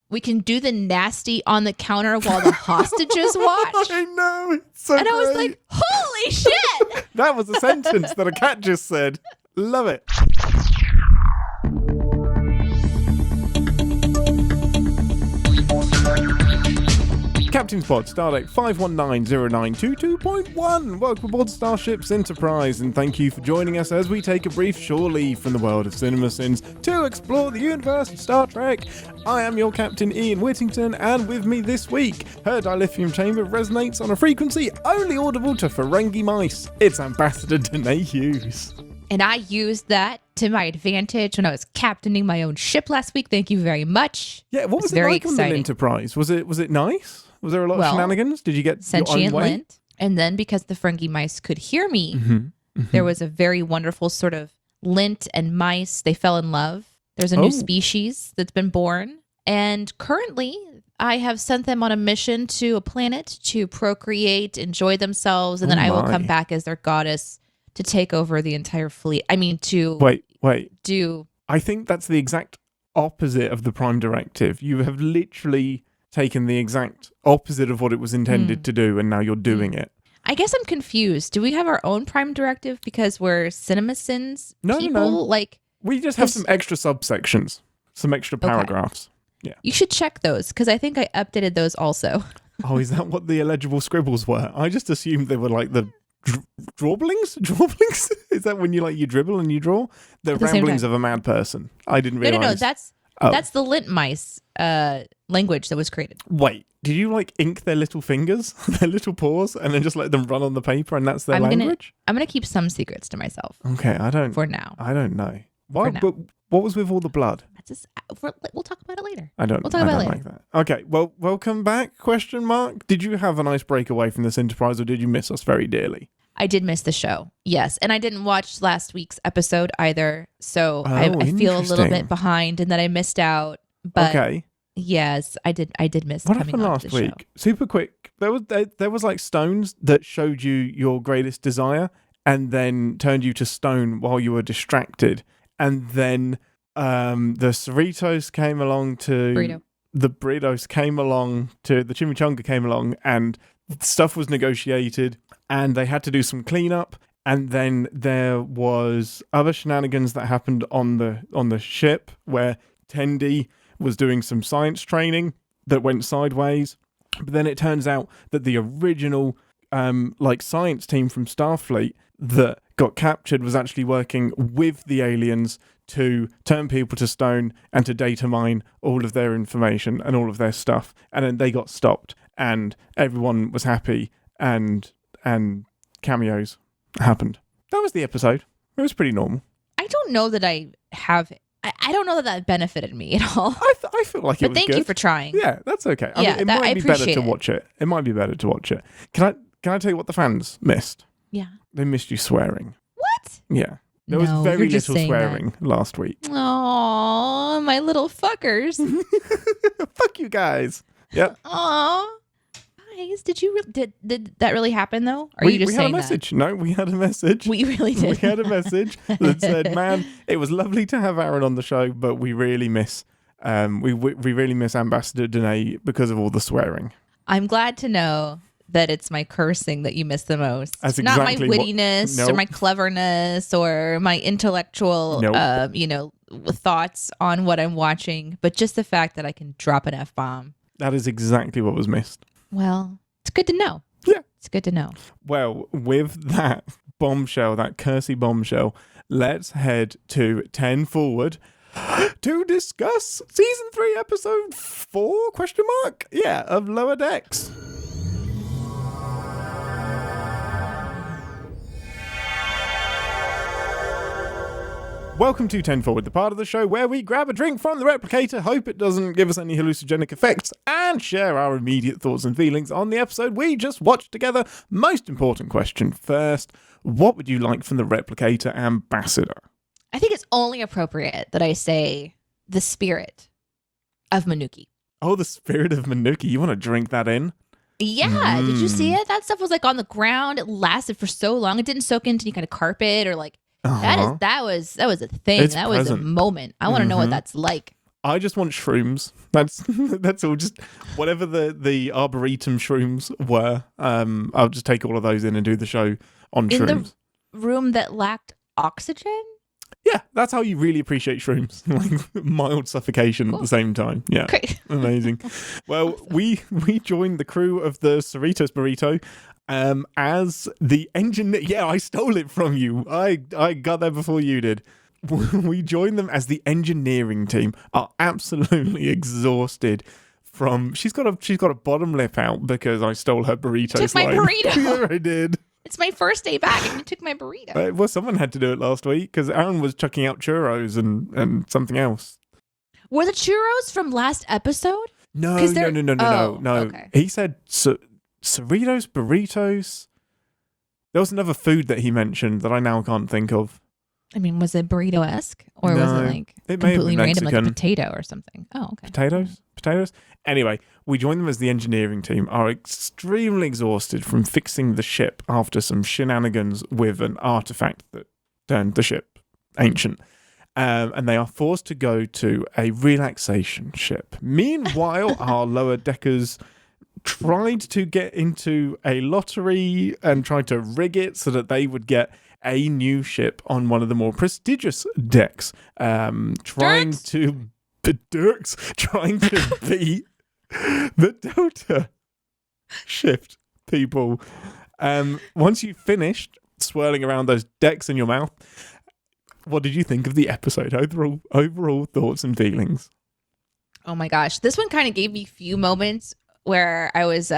we can do the nasty on the counter while the hostages watch. I know. It's so And great. I was like, holy shit! That was a sentence that a cat just said. Love it. Captain's Pod, Stardate 5190922.1. Welcome aboard Starship's Enterprise, and thank you for joining us as we take a brief shore leave from the world of CinemaSins to explore the universe of Star Trek. I am your Captain Ian Whittington, and with me this week, her dilithium chamber resonates on a frequency only audible to Ferengi mice. It's Ambassador Deneé Hughes. And I used that to my advantage when I was captaining my own ship last week. Thank you very much. Yeah, what was it very like on the Linterprise? Was it nice? Was there a lot of shenanigans? Did you get sentient your own way? lint? And then because the Ferengi mice could hear me, there was a very wonderful sort of lint and mice. They fell in love. There's a new species that's been born. And currently, I have sent them on a mission to a planet to procreate, enjoy themselves, and then I will come back as their goddess to take over the entire fleet. I mean, to wait. do. I think that's the exact opposite of the Prime Directive. You have literally taken the exact opposite of what it was intended to do, and now you're doing it. I guess I'm confused. Do we have our own Prime Directive because we're CinemaSins people? No. Like, we just have some extra subsections, some extra paragraphs. Yeah. You should check those because I think I updated those also. Oh, is that what the illegible scribbles were? I just assumed they were like the drawblings? Drawblings? Is that when you dribble and you draw? The ramblings of a mad person. I didn't realize. No. That's the lint mice language that was created. Wait, did you ink their little fingers, their little paws, and then just let them run on the paper, and that's their language? I'm gonna keep some secrets to myself. Okay, for now. I don't know. Why? But what was with all the blood? We'll talk about it later. We'll talk about it later. Like that. Okay, well, welcome back, ? Did you have a nice break away from this Enterprise, or did you miss us very dearly? I did miss the show, yes. And I didn't watch last week's episode either, so I feel a little bit behind and that I missed out. But yes, I did miss what coming happened on last to the week? show. Super quick. There was like stones that showed you your greatest desire and then turned you to stone while you were distracted. And then the Cerritos came along to... The burritos came along to... The chimichanga came along and stuff was negotiated and they had to do some cleanup. And then there was other shenanigans that happened on the ship where Tendi was doing some science training that went sideways. But then it turns out that the original science team from Starfleet that got captured was actually working with the aliens to turn people to stone and to data mine all of their information and all of their stuff. And then they got stopped and everyone was happy and cameos happened. That was the episode. It was pretty normal. I don't know that I don't know that benefited me at all. I feel like it was good. But thank you for trying. Yeah, that's okay. I mean, it might be better to watch it. It might be better to watch it. Can I tell you what the fans missed? Yeah. They missed you swearing. What? Yeah. There was very little swearing last week. Aww, my little fuckers. Fuck you guys. Yep. Aww. Guys, did that really happen though? Or are you just saying that? We had a message. No, we had a message. We really did. We had a message that said, "Man, it was lovely to have Aaron on the show, but we really miss we really miss Ambassador Deneé because of all the swearing." I'm glad to know that it's my cursing that you miss the most. That's not exactly my wittiness or my cleverness or my intellectual thoughts on what I'm watching, but just the fact that I can drop an F-bomb. That is exactly what was missed. Well, it's good to know. Yeah. It's good to know. Well, with that bombshell, that cursey bombshell, let's head to 10 Forward to discuss Season 3, Episode 4, ? Yeah, of Lower Decks. Welcome to 10 Forward, the part of the show where we grab a drink from the replicator, hope it doesn't give us any hallucinogenic effects, and share our immediate thoughts and feelings on the episode we just watched together. Most important question first, what would you like from the replicator ambassador? I think it's only appropriate that I say the spirit of Manuki. Oh, the spirit of Manuki. You want to drink that in? Yeah. Did you see it? That stuff was on the ground. It lasted for so long. It didn't soak into any kind of carpet or that was a thing. It's that was present. a moment. I want to know what that's like. I just want shrooms. That's all. Just whatever the Arboretum shrooms were. I'll just take all of those in and do the show on shrooms. In the room that lacked oxygen? Yeah, that's how you really appreciate shrooms. Like mild suffocation at the same time. Yeah. Great. Amazing. Well, we joined the crew of the Cerritos Burrito as the engineer. Yeah, I stole it from you. I got there before you did. We joined them as the engineering team. Are absolutely exhausted from. She's got a bottom lip out because I stole her burrito. Took my burrito. Yeah, I did. It's my first day back and you took my burrito. Well, someone had to do it last week because Aaron was chucking out churros and something else. Were the churros from last episode? No. Okay. He said Cerritos, burritos. There was another food that he mentioned that I now can't think of. I mean, was it burrito-esque? Or was it like completely random, like a potato or something? Oh, okay. Potatoes? Anyway, we joined them as the engineering team, are extremely exhausted from fixing the ship after some shenanigans with an artifact that turned the ship ancient. And they are forced to go to a relaxation ship. Meanwhile, our lower deckers tried to get into a lottery and tried to rig it so that they would get a new ship on one of the more prestigious decks. Trying to beat the Delta shift people. Once you finished swirling around those decks in your mouth, what did you think of the episode? Overall thoughts and feelings. Oh my gosh. This one kind of gave me a few moments where I was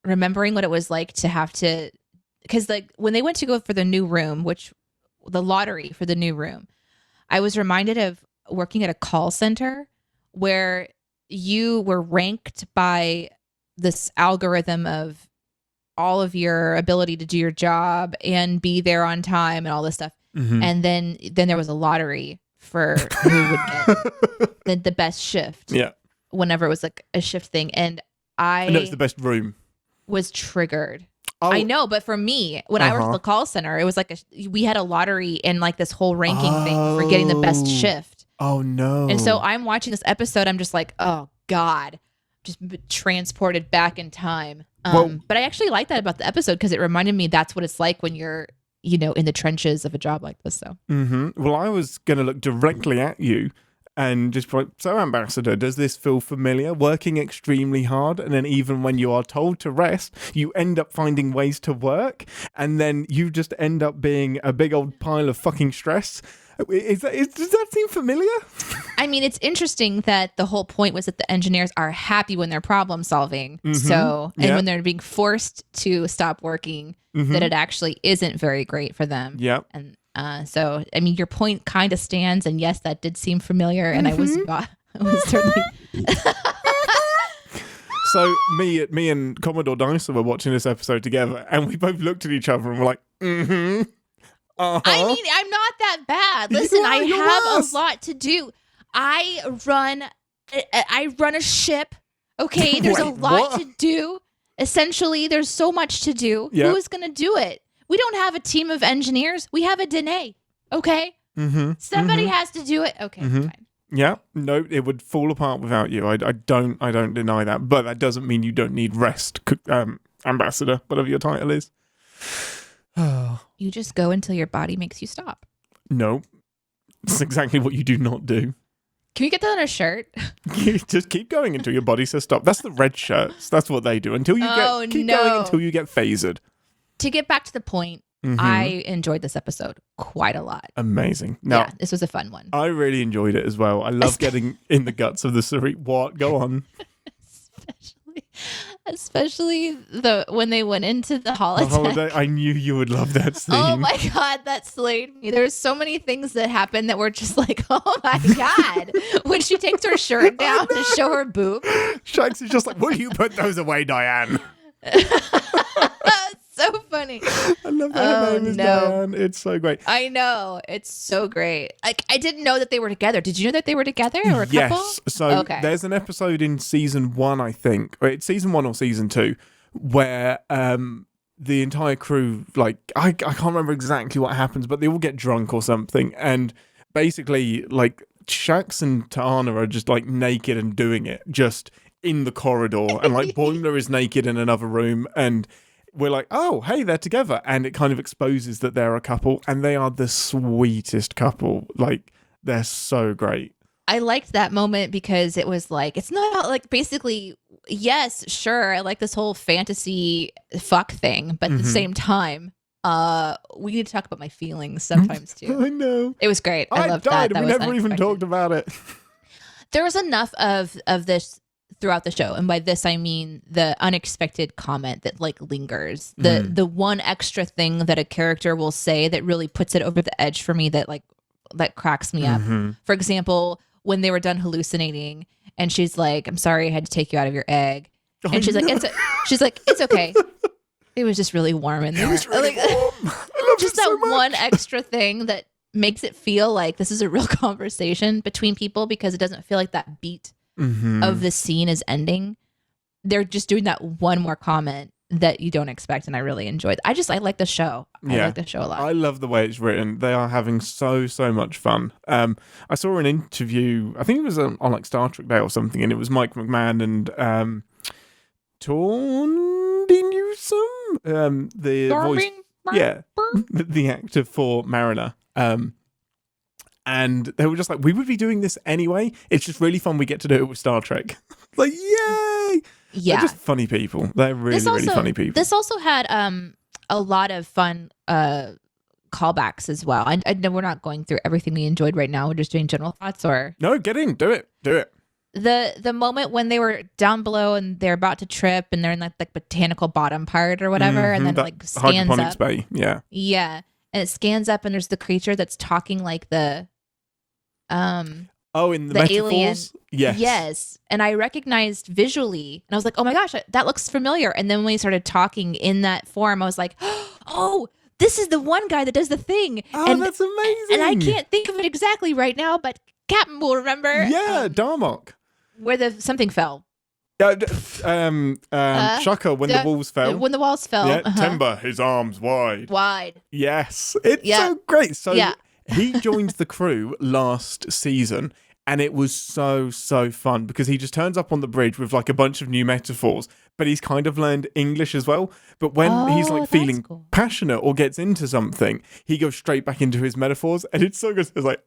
remembering what it was like to have to, because like when they went to go for the new room, which the lottery for the new room, I was reminded of working at a call center where you were ranked by this algorithm of all of your ability to do your job and be there on time and all this stuff. Mm-hmm. And then there was a lottery for who would get the best shift. Yeah. Whenever it was like a shift thing. And I know it's the best room. Was triggered. Oh. I know, but for me, when I worked at the call center, it was like we had a lottery and like this whole ranking thing for getting the best shift. Oh no. And so I'm watching this episode, I'm just like, oh God, just transported back in time. But I actually like that about the episode because it reminded me that's what it's like when you're, in the trenches of a job like this. So, Well, I was going to look directly at you and just like, so Ambassador, does this feel familiar? Working extremely hard, and then even when you are told to rest, you end up finding ways to work, and then you just end up being a big old pile of fucking stress. Does that seem familiar? I mean, it's interesting that the whole point was that the engineers are happy when they're problem solving. Mm-hmm. So, and when they're being forced to stop working, that it actually isn't very great for them. Yeah. And so, I mean, your point kind of stands. And yes, that did seem familiar. And I was certainly. So me and Commodore Dicer were watching this episode together, and we both looked at each other and were like, I mean, I'm not that bad. Listen, I have a lot to do. I run a ship. Okay, there's a lot to do. Essentially, there's so much to do. Yep. Who is going to do it? We don't have a team of engineers. We have a Deneé. Okay, somebody has to do it. Okay, fine. Yeah, no, it would fall apart without you. I don't deny that, but that doesn't mean you don't need rest, Ambassador, whatever your title is. You just go until your body makes you stop. No, that's exactly what you do not do. Can we get that on a shirt? Just keep going until your body says stop. That's the red shirts. That's what they do until you keep going until you get phasered. To get back to the point, I enjoyed this episode quite a lot. Amazing. Now, this was a fun one. I really enjoyed it as well. I love getting in the guts of the Cerritos. What? Go on. Especially when they went into the holodeck. I knew you would love that scene. Oh my God, that slayed me. There's so many things that happened that were just like, oh my God. When she takes her shirt down to show her boob. Shanks is just like, will you put those away, Diane? So funny. I love that her name is Diane. It's so great. I know. It's so great. Like, I didn't know that they were together. Did you know that they were together or a couple? Yes. So there's an episode in season 1, I think. Or it's season 1 or season 2, where the entire crew, like, I can't remember exactly what happens, but they all get drunk or something. And basically, like, Shax and Ta'ana are just like naked and doing it just in the corridor, and like Boimler is naked in another room, and we're like, oh, hey, they're together, and it kind of exposes that they're a couple, and they are the sweetest couple. Like, they're so great. I liked that moment because it was like, it's not like basically, yes, sure, I like this whole fantasy fuck thing, but at the same time, we need to talk about my feelings sometimes too. I know. It was great. I loved died. that. That we was never even talked about it. There was enough of this throughout the show, and by this I mean the unexpected comment that like lingers, the one extra thing that a character will say that really puts it over the edge for me, that cracks me up. For example, when they were done hallucinating, and she's like, "I'm sorry, I had to take you out of your egg," and she's like, "It's okay. It was just really warm in there." It was really warm. I love just it so that much. one extra thing that makes it feel like this is a real conversation between people, because it doesn't feel like that beat of the scene is ending. They're just doing that one more comment that you don't expect, and I really enjoyed. I like the show. I like the show a lot. I love the way it's written. They are having so much fun. I saw an interview, I think it was on like Star Trek Day or something, and it was Mike McMahon and Torndy Newsom, the voice, the actor for Mariner. And they were just like, we would be doing this anyway. It's just really fun. We get to do it with Star Trek. Like, yay! Yeah. They're just funny people. They're really funny people. This also had a lot of fun callbacks as well. I know we're not going through everything we enjoyed right now. We're just doing general thoughts. Or no, get in. Do it. The moment when they were down below and they're about to trip and they're in like the botanical bottom part or whatever, and then like scans hydroponics up. bay. Yeah. And it scans up and there's the creature that's talking like the in the metaphors? Alien. Yes. And I recognized visually, and I was like, oh my gosh, that looks familiar. And then when he started talking in that form, I was like, oh, this is the one guy that does the thing. Oh, and that's amazing. And I can't think of it exactly right now, but Captain will remember. Yeah, Darmok. Where something fell. Shaka, when the walls fell. When the walls fell. Yeah, Timber, his arms wide. Yes. It's so great. So he joined the crew last season, and it was so fun because he just turns up on the bridge with like a bunch of new metaphors, but he's kind of learned English as well. But when he's like feeling passionate or gets into something, he goes straight back into his metaphors, and it's so good. It's like,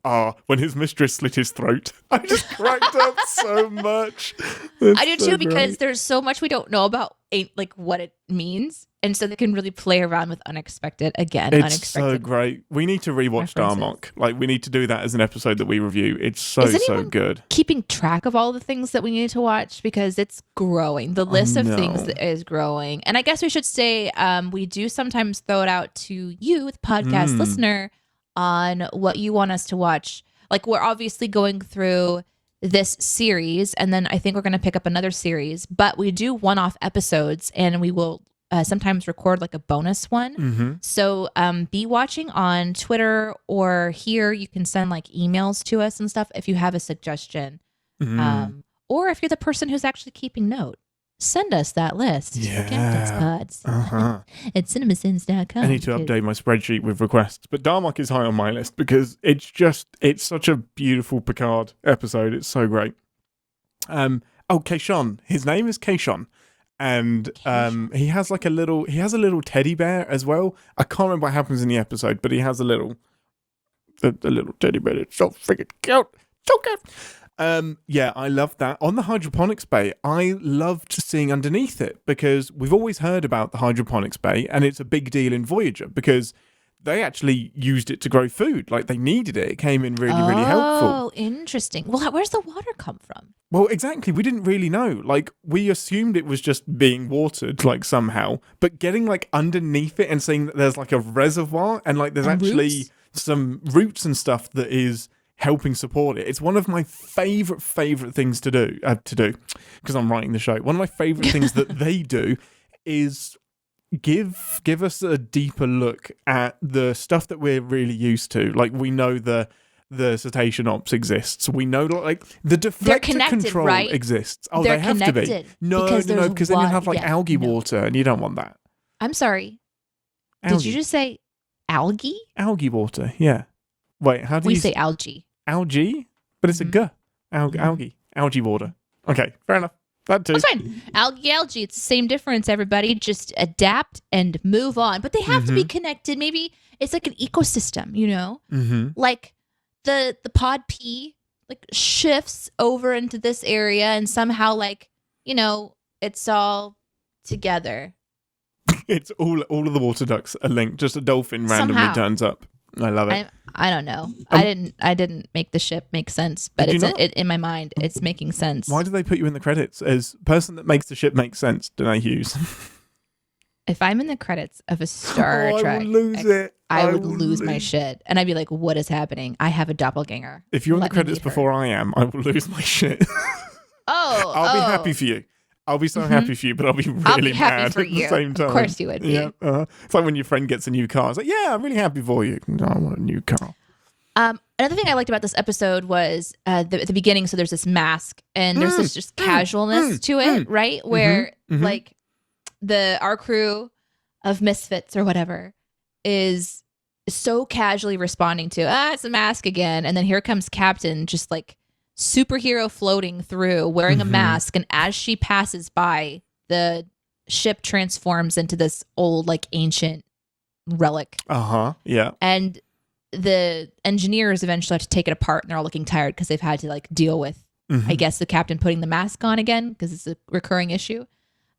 when his mistress slit his throat. I just cracked up so much. I do too, because there's so much we don't know about like what it means. And so they can really play around with unexpected. It's so great. We need to rewatch Darmok. Like, we need to do that as an episode that we review. It's so good. Keeping track of all the things that we need to watch, because it's growing. The list of things is growing. And I guess we should say we do sometimes throw it out to you, the podcast listener, on what you want us to watch. Like, we're obviously going through this series, and then I think we're going to pick up another series, but we do one-off episodes, and we will sometimes record like a bonus one. So be watching on Twitter, or here you can send like emails to us and stuff if you have a suggestion. Or if you're the person who's actually keeping note, send us that list. Captain's Pods at CinemaSins.com. I need to update my spreadsheet with requests, but Darmok is high on my list because it's such a beautiful Picard episode. It's so great. Keishon. His name is Keishon. And he has a little teddy bear as well. I can't remember what happens in the episode, but he has a little teddy bear. It's so freaking cute. So cute. I love that. On the hydroponics bay, I loved seeing underneath it, because we've always heard about the hydroponics bay, and it's a big deal in Voyager because they actually used it to grow food. Like, they needed it. It came in really helpful. Oh, interesting. Well, where's the water come from? Well, exactly. We didn't really know. Like, we assumed it was just being watered, like, somehow. But getting, like, underneath it and seeing that there's, like, a reservoir and, like, there's actually some roots and stuff that is helping support it. It's one of my favorite things to do, because I'm writing the show. One of my favorite things that they do is give us a deeper look at the stuff that we're really used to. Like, we know the cetacean ops exists. We know, like, the deflector control exists. Oh, they're they have connected to be. No, because then you have like algae water, and you don't want that. I'm sorry. Algae. Did you just say algae? Algae water, yeah. Wait, how do you say algae? Algae? but it's a G. Algae water. Okay, fair enough. That too. That's fine. Algae, it's the same difference, everybody. Just adapt and move on. But they have to be connected. Maybe it's like an ecosystem, you know? Like the pod pea like shifts over into this area and somehow like, you know, it's all together. It's all of the water ducts are linked. Just a dolphin randomly turns up. I love it. I don't know. I didn't make the ship make sense, but in my mind, it's making sense. Why do they put you in the credits as person that makes the ship make sense? Deneé Hughes. If I'm in the credits of a Star Trek, I would lose it. I would lose my shit, and I'd be like, "What is happening? I have a doppelganger." If you're in the credits before I am, I will lose my shit. I'll be happy for you. I'll be so happy for you, but I'll be really mad at the same time. Of course you would be. Yeah, it's like when your friend gets a new car. It's like, yeah, I'm really happy for you. No, I want a new car. Another thing I liked about this episode was at the beginning. So there's this mask, and there's this just casualness to it, right? Where like our crew of misfits or whatever is so casually responding to, it's a mask again, and then here comes Captain, just like superhero floating through wearing a mask, and as she passes by, the ship transforms into this old like ancient relic. Yeah. And the engineers eventually have to take it apart, and they're all looking tired because they've had to like deal with I guess the captain putting the mask on again because it's a recurring issue.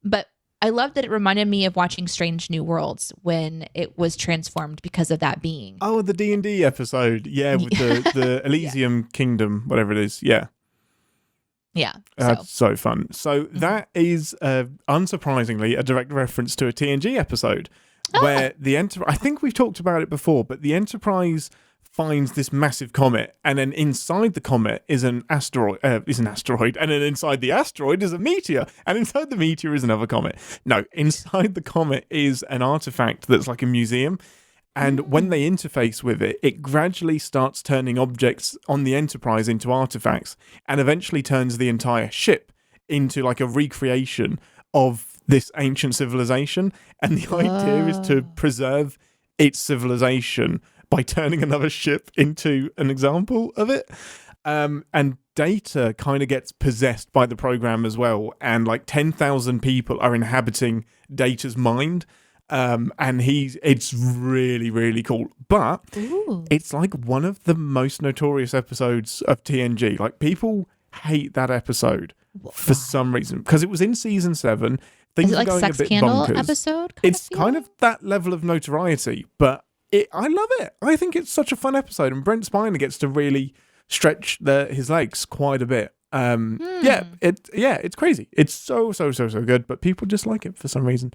But I love that it reminded me of watching Strange New Worlds when it was transformed because of that being. Oh, the D&D episode. Yeah, with the Elysium Kingdom, whatever it is. Yeah. Yeah. That's so fun. So that is, unsurprisingly, a direct reference to a TNG episode where the Enterprise, I think we've talked about it before, but the Enterprise finds this massive comet, and then inside the comet is an asteroid, and then inside the asteroid is a meteor, and inside the meteor is another comet. No, inside the comet is an artifact that's like a museum, and when they interface with it, it gradually starts turning objects on the Enterprise into artifacts, and eventually turns the entire ship into like a recreation of this ancient civilization, and the idea is to preserve its civilization by turning another ship into an example of it. And Data kind of gets possessed by the program as well. And like 10,000 people are inhabiting Data's mind. And it's really, really cool. But it's like one of the most notorious episodes of TNG. Like people hate that episode for some reason. Because it was in season 7. Things is it like going Sex a bit Candle bonkers. Episode? It's kind of that level of notoriety. But I love it. I think it's such a fun episode, and Brent Spiner gets to really stretch his legs quite a bit. It's crazy. It's so good, but people dislike it for some reason.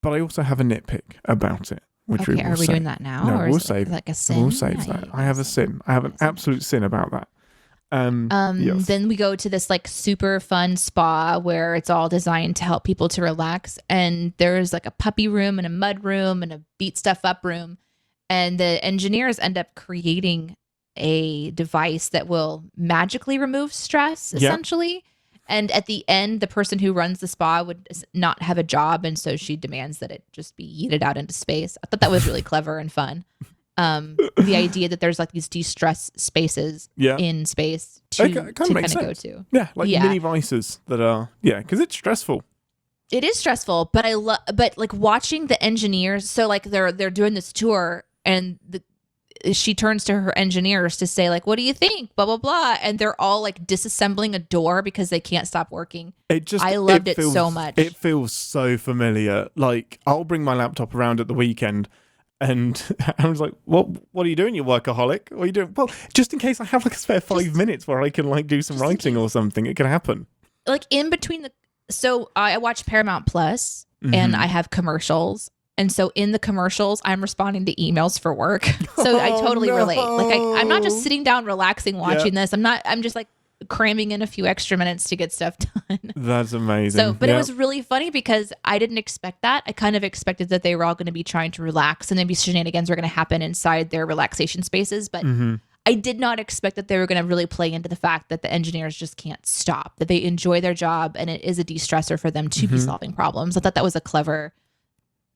But I also have a nitpick about it, which we will are we doing that now? No, or we'll is save it like a sin? We'll save that. I have a sin. I have an absolute sin about that. Yes. Then we go to this like super fun spa where it's all designed to help people to relax, and there's like a puppy room and a mud room and a beat stuff up room. And the engineers end up creating a device that will magically remove stress, essentially. And at the end, the person who runs the spa would not have a job, and so she demands that it just be yeeted out into space. I thought that was really clever and fun. The idea that there's like these de-stress spaces in space to kind of go to. Yeah, like mini vices that are, because it's stressful. It is stressful, but but like watching the engineers, so like they're doing this tour, and she turns to her engineers to say like, what do you think? Blah, blah, blah. And they're all like disassembling a door because they can't stop working. I loved it so much. It feels so familiar. Like I'll bring my laptop around at the weekend, and I was like, what are you doing, you workaholic? What are you doing? Well, just in case I have like a spare 5 minutes where I can like do some writing or something, it can happen. Like in between so I watch Paramount Plus and I have commercials. And so in the commercials, I'm responding to emails for work. So I totally relate. Like I'm not just sitting down relaxing watching this. I'm just like cramming in a few extra minutes to get stuff done. That's amazing. So, but it was really funny because I didn't expect that. I kind of expected that they were all going to be trying to relax and maybe shenanigans were going to happen inside their relaxation spaces. But I did not expect that they were going to really play into the fact that the engineers just can't stop, that they enjoy their job and it is a de-stressor for them to be solving problems. I thought that was a clever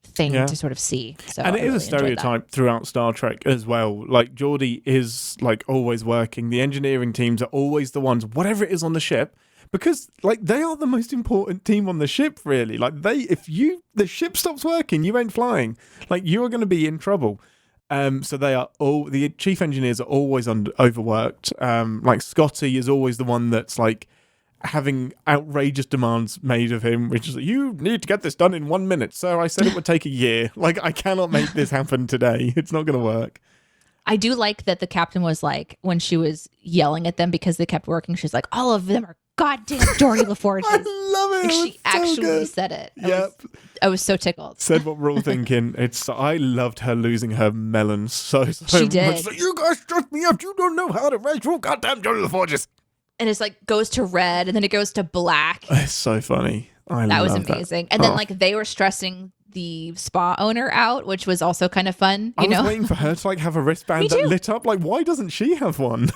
thing Yeah. to sort of see. So And I it is really a stereotype throughout Star Trek as well. Like, Geordi is, like, always working. The engineering teams are always the ones, whatever it is on the ship, because, like, they are the most important team on the ship, really. Like, the ship stops working, you ain't flying. Like, you are going to be in trouble. So the chief engineers are always overworked. Like, Scotty is always the one that's, like, having outrageous demands made of him, which is, you need to get this done in 1 minute, sir. I said it would take a year. Like, I cannot make this happen today. It's not going to work. I do like that the captain was like, when she was yelling at them because they kept working, she's like, all of them are goddamn Geordi LaForges. I love it. Like, she actually said it. I was so tickled. Said what we're all thinking. I loved her losing her melons so She did. much. Like, you guys stress me out. You don't know how to raise your goddamn Geordi LaForges. And it's like goes to red and then it goes to black. It's so funny. That was amazing. And then like they were stressing the spa owner out, which was also kind of fun. I was waiting for her to like have a wristband that lit up. Like, why doesn't she have one?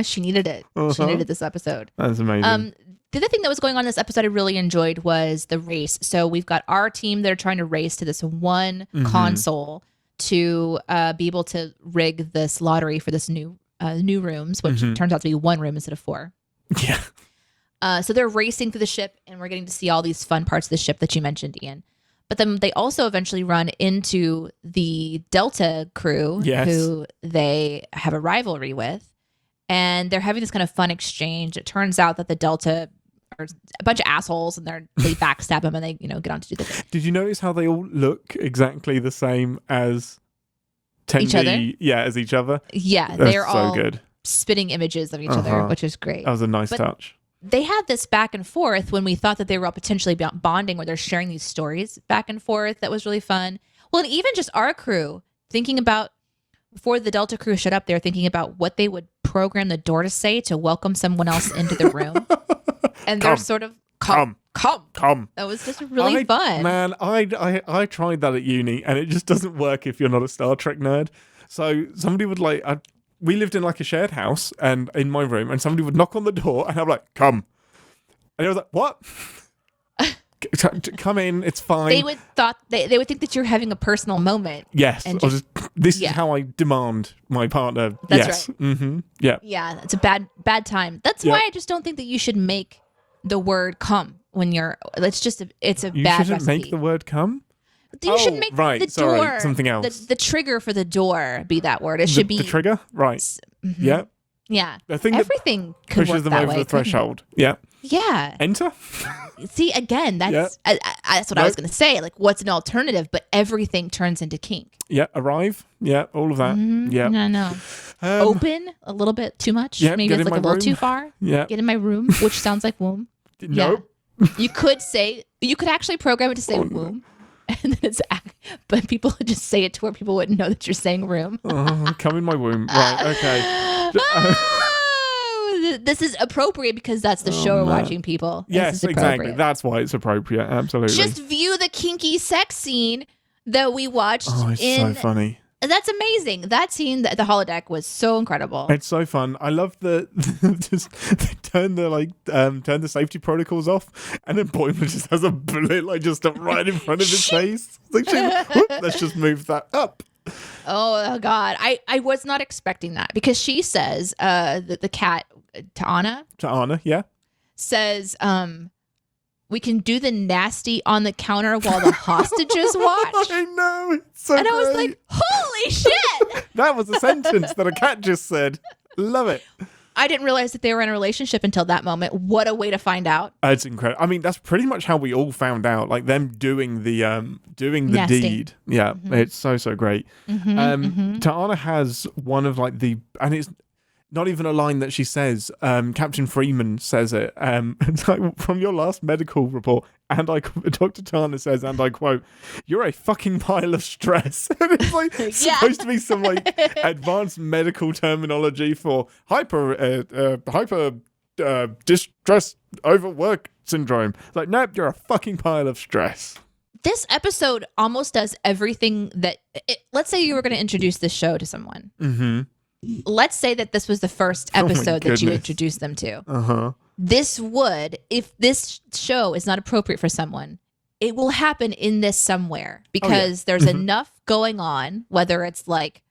She needed it. She needed this episode. That's amazing. The other thing that was going on in this episode I really enjoyed was the race. So we've got our team that are trying to race to this one console to be able to rig this lottery for this new rooms, which turns out to be one room instead of 4. Yeah. So they're racing through the ship, and we're getting to see all these fun parts of the ship that you mentioned, Ian. But then they also eventually run into the Delta crew, who they have a rivalry with, and they're having this kind of fun exchange. It turns out that the Delta are a bunch of assholes, and they backstab them, and they get on to do the thing. Did you notice how they all look exactly the same as each other? Yeah, as each other. Yeah, they're so all good. spitting images of each other, which is great. That was a nice touch. They had this back and forth when we thought that they were all potentially bonding, where they're sharing these stories back and forth. That was really fun. Well, and even just our crew thinking about, before the Delta crew showed up, they were thinking about what they would program the door to say to welcome someone else into the room. And they're sort of come. That was just really fun. Man, I tried that at uni, and it just doesn't work if you're not a Star Trek nerd. So somebody would we lived in like a shared house, and in my room, and somebody would knock on the door, and I'm like, come. And I was like, what? Come in, it's fine. They would think that you're having a personal moment. Yes. This is how I demand my partner. That's right. Mm-hmm. Yeah. Yeah, it's a bad time. That's why I just don't think that you should make the word come when you're, it's a bad recipe. You shouldn't make the word come? You should make the door, something else. The trigger for the door be that word. It should be the trigger, right? Mm-hmm. Yeah, yeah. I think everything could pushes work them that over way, the threshold. Yeah, yeah. Enter. See, again, that's what I was going to say. Like, what's an alternative? But everything turns into kink. Yeah, arrive. Yeah, all of that. Mm-hmm. Yeah, no. Open a little bit too much. Yeah, maybe it's like a little too far. Yeah, get in my room, which sounds like womb. No, you could actually program it to say womb. And then but people would just say it to where people wouldn't know that you're saying room. Come in my womb. Right, okay. This is appropriate because that's the show we're watching, people. Yes, exactly. That's why it's appropriate. Absolutely. Just view the kinky sex scene that we watched. Oh, it's so funny. That's amazing. That scene at the holodeck was so incredible. It's so fun. I love they turn the safety protocols off, and then Boimler just has a bullet just right in front of his face. Let's just move that up. Oh God, I was not expecting that, because she says the cat Ta'ana, yeah, says we can do the nasty on the counter while the hostages watch. I know, it's so and great. I was like, holy shit! That was a sentence that a cat just said. Love it. I didn't realize that they were in a relationship until that moment. What a way to find out. It's incredible. I mean, that's pretty much how we all found out, like them doing the Nasty. deed. Yeah, It's so great. Ta'ana has one of and it's not even a line that she says. Captain Freeman says it. It's like, from your last medical report, and Dr. Ta'ana says, and I quote, "You're a fucking pile of stress." And it's like supposed to be some advanced medical terminology for hyper distress overwork syndrome. It's like, nope, you're a fucking pile of stress. This episode almost does everything that. Let's say you were going to introduce this show to someone. Mm-hmm. Let's say that this was the first episode that you introduced them to. Uh-huh. This would, if this show is not appropriate for someone, it will happen in this somewhere because there's enough going on, whether it's like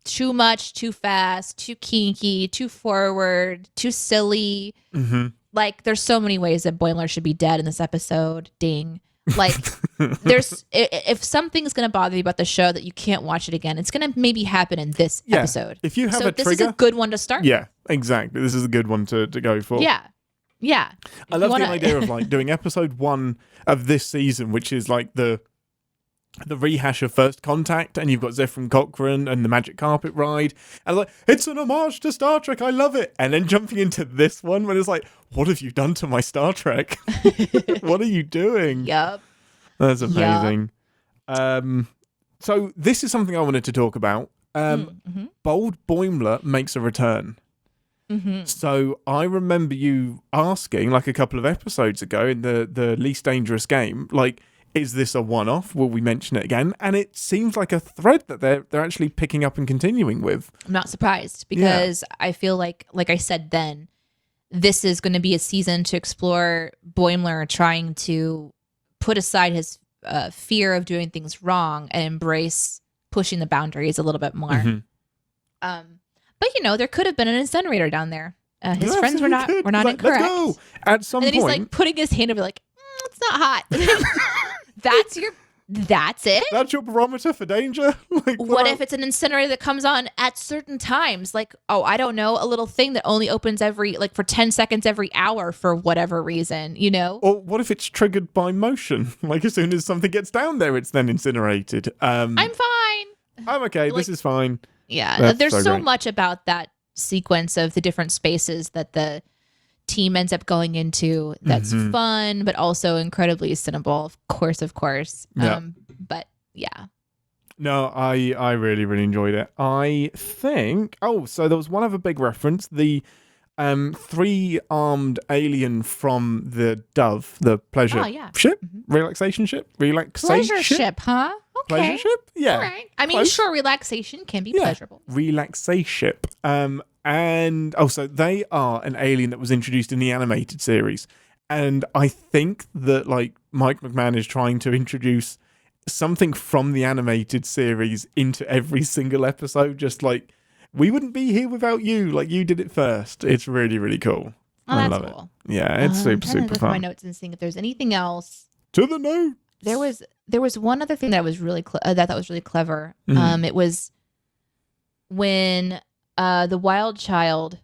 too much, too fast, too kinky, too forward, too silly. Like, there's so many ways that Boimler should be dead in this episode. Ding. Like, there's if something's going to bother you about the show that you can't watch it again, it's going to maybe happen in this episode. If you have a trigger, this is a good one to start. Yeah, exactly. This is a good one to go for. Yeah. I love the idea of like doing episode 1 of this season, which is like the rehash of First Contact, and you've got Zefram Cochrane and the Magic Carpet Ride, and like, it's an homage to Star Trek, I love it. And then jumping into this one when it's like, what have you done to my Star Trek? What are you doing? Yep. That's amazing. So this is something I wanted to talk about. Bold Boimler makes a return. So I remember you asking like a couple of episodes ago in the Least Dangerous Game, like, is this a one-off? Will we mention it again? And it seems like a thread that they're actually picking up and continuing with. I'm not surprised because I feel like I said then, this is going to be a season to explore Boimler trying to put aside his fear of doing things wrong and embrace pushing the boundaries a little bit more. But there could have been an incinerator down there. His friends were not like, incorrect. Let's go. At some and then point, he's like putting his hand over, like, it's not hot. That's it. That's your barometer for danger. Like, what if it's an incinerator that comes on at certain times? Like, I don't know, a little thing that only opens for 10 seconds every hour for whatever reason, Or what if it's triggered by motion? Like, as soon as something gets down there, it's then incinerated. I'm fine. I'm okay. This is fine. Yeah, there's so much about that sequence of the different spaces that the team ends up going into that's fun, but also incredibly cynical, of course. Yeah. But yeah. No, I really, really enjoyed it. I think, so there was one other big reference, the 3-armed alien from the Dove, the pleasure ship? Relaxation ship? Pleasure ship, huh? Okay. Pleasure ship? Yeah. All right. I mean, sure, relaxation can be pleasurable. Relaxation. And so they are an alien that was introduced in the animated series. And I think that like Mike McMahon is trying to introduce something from the animated series into every single episode, just like, we wouldn't be here without you, like you did it first. It's really, really cool. Oh, I that's love cool. it. Yeah, it's super, super look fun. at my notes and seeing if there's anything else. To the note. There was one other thing that was really that was really clever. It was when the wild child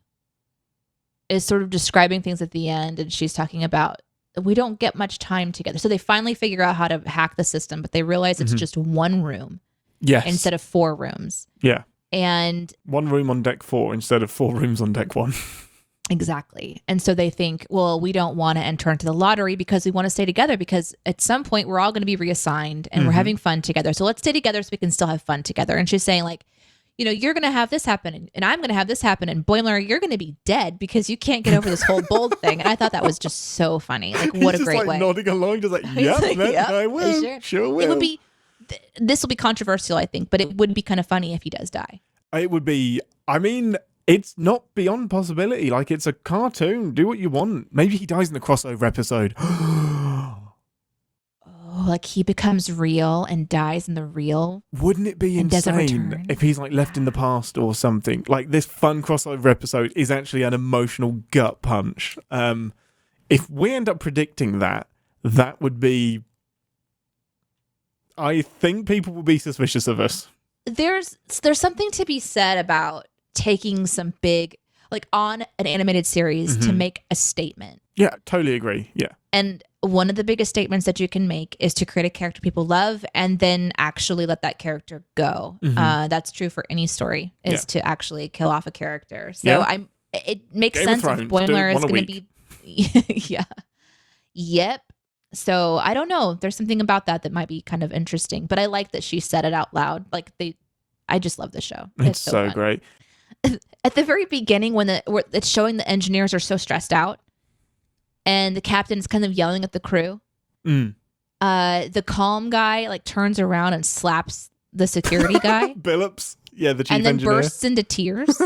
is sort of describing things at the end, and she's talking about, we don't get much time together. So they finally figure out how to hack the system, but they realize it's just one room instead of 4 rooms. Yeah. And 1 room on deck 4 instead of 4 rooms on deck 1. Exactly. And so they think, well, we don't want to enter into the lottery because we want to stay together, because at some point we're all going to be reassigned and we're having fun together. So let's stay together so we can still have fun together. And she's saying, like, you're going to have this happen and I'm going to have this happen. And Boimler, you're going to be dead because you can't get over this whole bold thing. And I thought that was just so funny. Like, what He's a great just, like, way. nodding along, just like, yep, I will. Sure will. It would be, this will be controversial, I think, but it would be kind of funny if he does die. It would be, I mean, it's not beyond possibility. Like, it's a cartoon. Do what you want. Maybe he dies in the crossover episode. Like he becomes real and dies in the real. Wouldn't it be insane if he's like left in the past or something? Like, this fun crossover episode is actually an emotional gut punch. If we end up predicting that would be, I think people will be suspicious of us. There's something to be said about taking some big, like, on an animated series to make a statement. Yeah, totally agree. Yeah. And one of the biggest statements that you can make is to create a character people love and then actually let that character go. That's true for any story, is to actually kill off a character. So it makes Game sense of if Thrones, Boimler is going to be. Yeah. Yep. So I don't know. There's something about that might be kind of interesting. But I like that she said it out loud. Like, I just love the show. It's so great. At the very beginning, when it's showing the engineers are so stressed out, and the captain's kind of yelling at the crew. The calm guy like turns around and slaps the security guy. Billups. Yeah, the chief engineer. And then engineer. bursts into tears.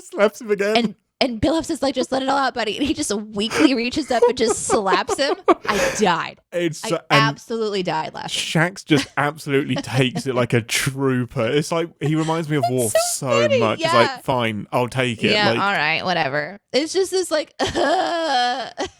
Slaps him again. And And Billups is like, just let it all out, buddy. And he just weakly reaches up and just slaps him. I died. I absolutely died laughing. Shax just absolutely takes it like a trooper. It's like, he reminds me of Worf so much. Yeah. It's like, fine, I'll take it. Yeah, like, all right, whatever. It's just this like,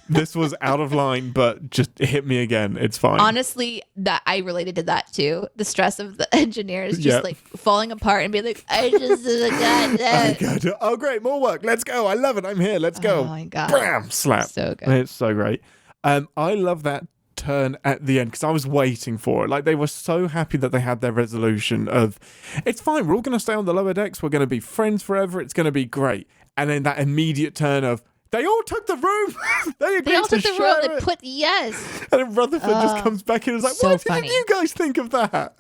this was out of line, but just hit me again. It's fine. Honestly, that I related to that too. The stress of the engineers just like falling apart and being like, I just got that. Oh, great, more work. Let's go. I love it. I'm here. Let's go. Oh my God. Bam! Slap. So good. It's so great. I love that turn at the end because I was waiting for it. Like, they were so happy that they had their resolution of, it's fine, we're all going to stay on the lower decks, we're going to be friends forever, it's going to be great. And then that immediate turn of, they all took the room. they all took the room. it. They put And then Rutherford just comes back and is like, so what funny. did you guys think of that?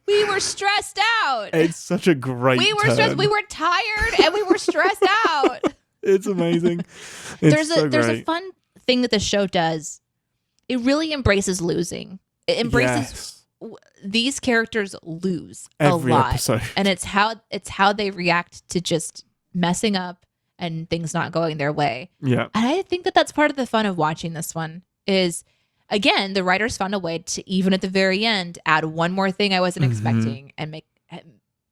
We were stressed out. It's such a great We were turn. stressed. We were tired and we were stressed out. It's amazing. There's a fun thing that the show does. It really embraces losing. It embraces these characters lose every a lot, episode. and it's how they react to just messing up and things not going their way. Yeah, and I think that that's part of the fun of watching this one. Is again, the writers found a way to, even at the very end, add one more thing I wasn't expecting, and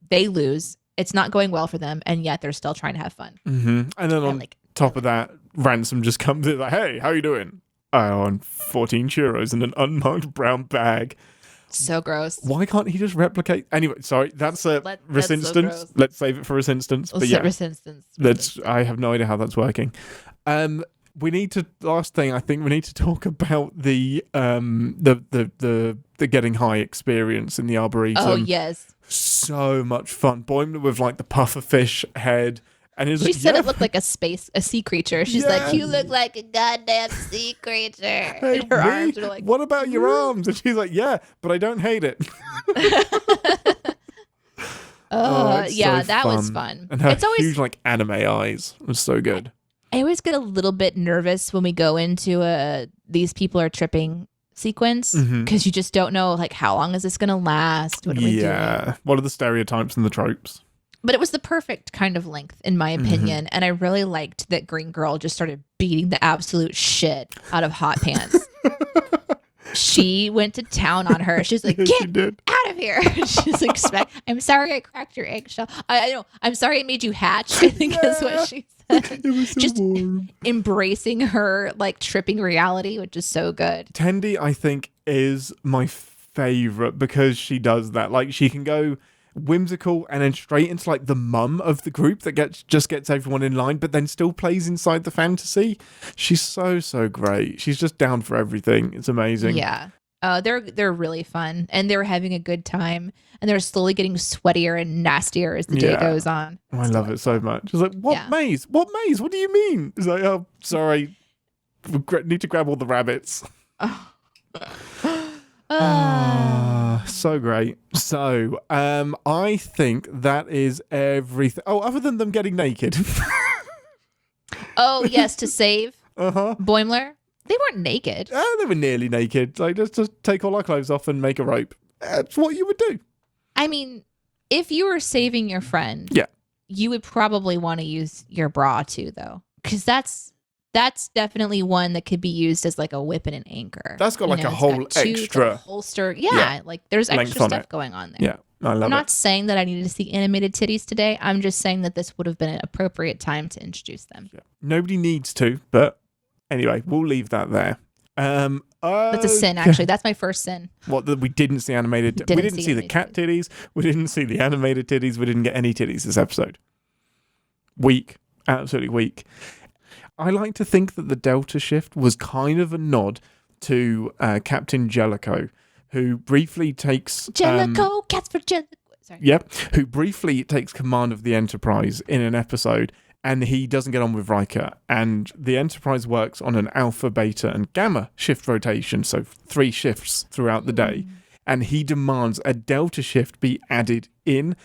they lose. It's not going well for them, and yet they're still trying to have fun. And then on top of that, Ransom just comes in like, hey, how you doing? I own 14 churros in an unmarked brown bag. So gross. Why can't he just replicate? Anyway, sorry, that's ReSINstance. So let's save it for ReSINstance. But yeah, ReSINstance. I have no idea how that's working. Last thing, I think we need to talk about the getting high experience in the Arboretum. Oh yes. So much fun. Boimler with like the pufferfish head. And she said it looked like a sea creature. She's like, you look like a goddamn sea creature. Hey, and her arms are like, what about your arms? And she's like, yeah, but I don't hate it. yeah, so that fun. Was fun. And her it's always huge like anime eyes was so good. I always get a little bit nervous when we go into these people are tripping sequence because you just don't know like how long is this gonna last? What are we doing? What are the stereotypes and the tropes? But it was the perfect kind of length, in my opinion. And I really liked that Green Girl just started beating the absolute shit out of Hot Pants. She went to town on her. She's like, get out of here. She's like, I'm sorry I cracked your eggshell. I know. I'm sorry I made you hatch, I think is what she said. It was so just warm. Embracing her like tripping reality, which is so good. Tendi, I think, is my favorite because she does that. Like, she can go whimsical and then straight into like the mum of the group that gets everyone in line, but then still plays inside the fantasy. She's so great. She's just down for everything. It's amazing. Yeah. They're really fun, and they're having a good time, and they're slowly getting sweatier and nastier as the day goes on. I love it so much. It's like, what maze? What maze? What do you mean? It's like, oh, sorry, we need to grab all the rabbits. So great. So, I think that is everything. Oh, other than them getting naked. Oh, yes, to save Boimler. They weren't naked. They were nearly naked. Like, let's just take all our clothes off and make a rope. That's what you would do. I mean, if you were saving your friend, you would probably want to use your bra too, though, because that's definitely one that could be used as like a whip and an anchor. That's got like a whole extra holster. Yeah, like there's extra stuff going on there. Yeah, I love it. I'm not saying that I needed to see animated titties today. I'm just saying that this would have been an appropriate time to introduce them. Yeah. Nobody needs to, but anyway, we'll leave that there. That's a sin, actually. That's my first sin. What, that we didn't see animated? We didn't see the cat titties. We didn't see the animated titties. We didn't get any titties this episode. Weak. Absolutely weak. I like to think that the Delta shift was kind of a nod to Captain Jellicoe, who briefly takes... Jellicoe, cats for Jellicoe. Sorry. Yep, who briefly takes command of the Enterprise in an episode, and he doesn't get on with Riker. And the Enterprise works on an alpha, beta, and gamma shift rotation, so 3 shifts throughout the day. And he demands a Delta shift be added in.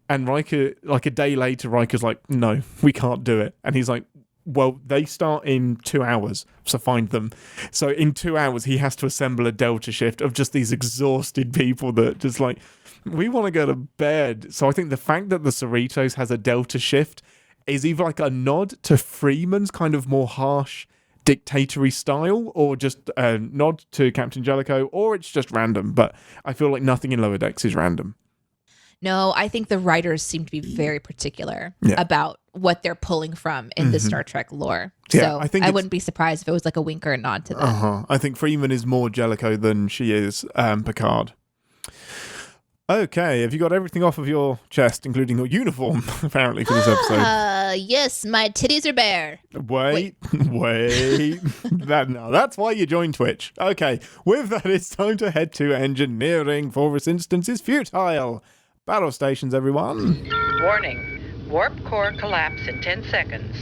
And Riker, like a day later, Riker's like, no, we can't do it. And he's like, well, they start in 2 hours, so find them. So in 2 hours, he has to assemble a Delta shift of just these exhausted people that just like, we want to go to bed. So I think the fact that the Cerritos has a Delta shift is either like a nod to Freeman's kind of more harsh dictatory style, or just a nod to Captain Jellicoe, or it's just random. But I feel like nothing in Lower Decks is random. No, I think the writers seem to be very particular about what they're pulling from in the Star Trek lore. Yeah, so I wouldn't be surprised if it was like a wink or a nod to that. I think Freeman is more Jellicoe than she is Picard. Okay, have you got everything off of your chest, including your uniform, apparently, for this episode? Yes, my titties are bare. Wait. That's why you joined Twitch. Okay, with that, it's time to head to engineering for ReSInstance's Futile. Battle stations, everyone. Warning. Warp core collapse in 10 seconds.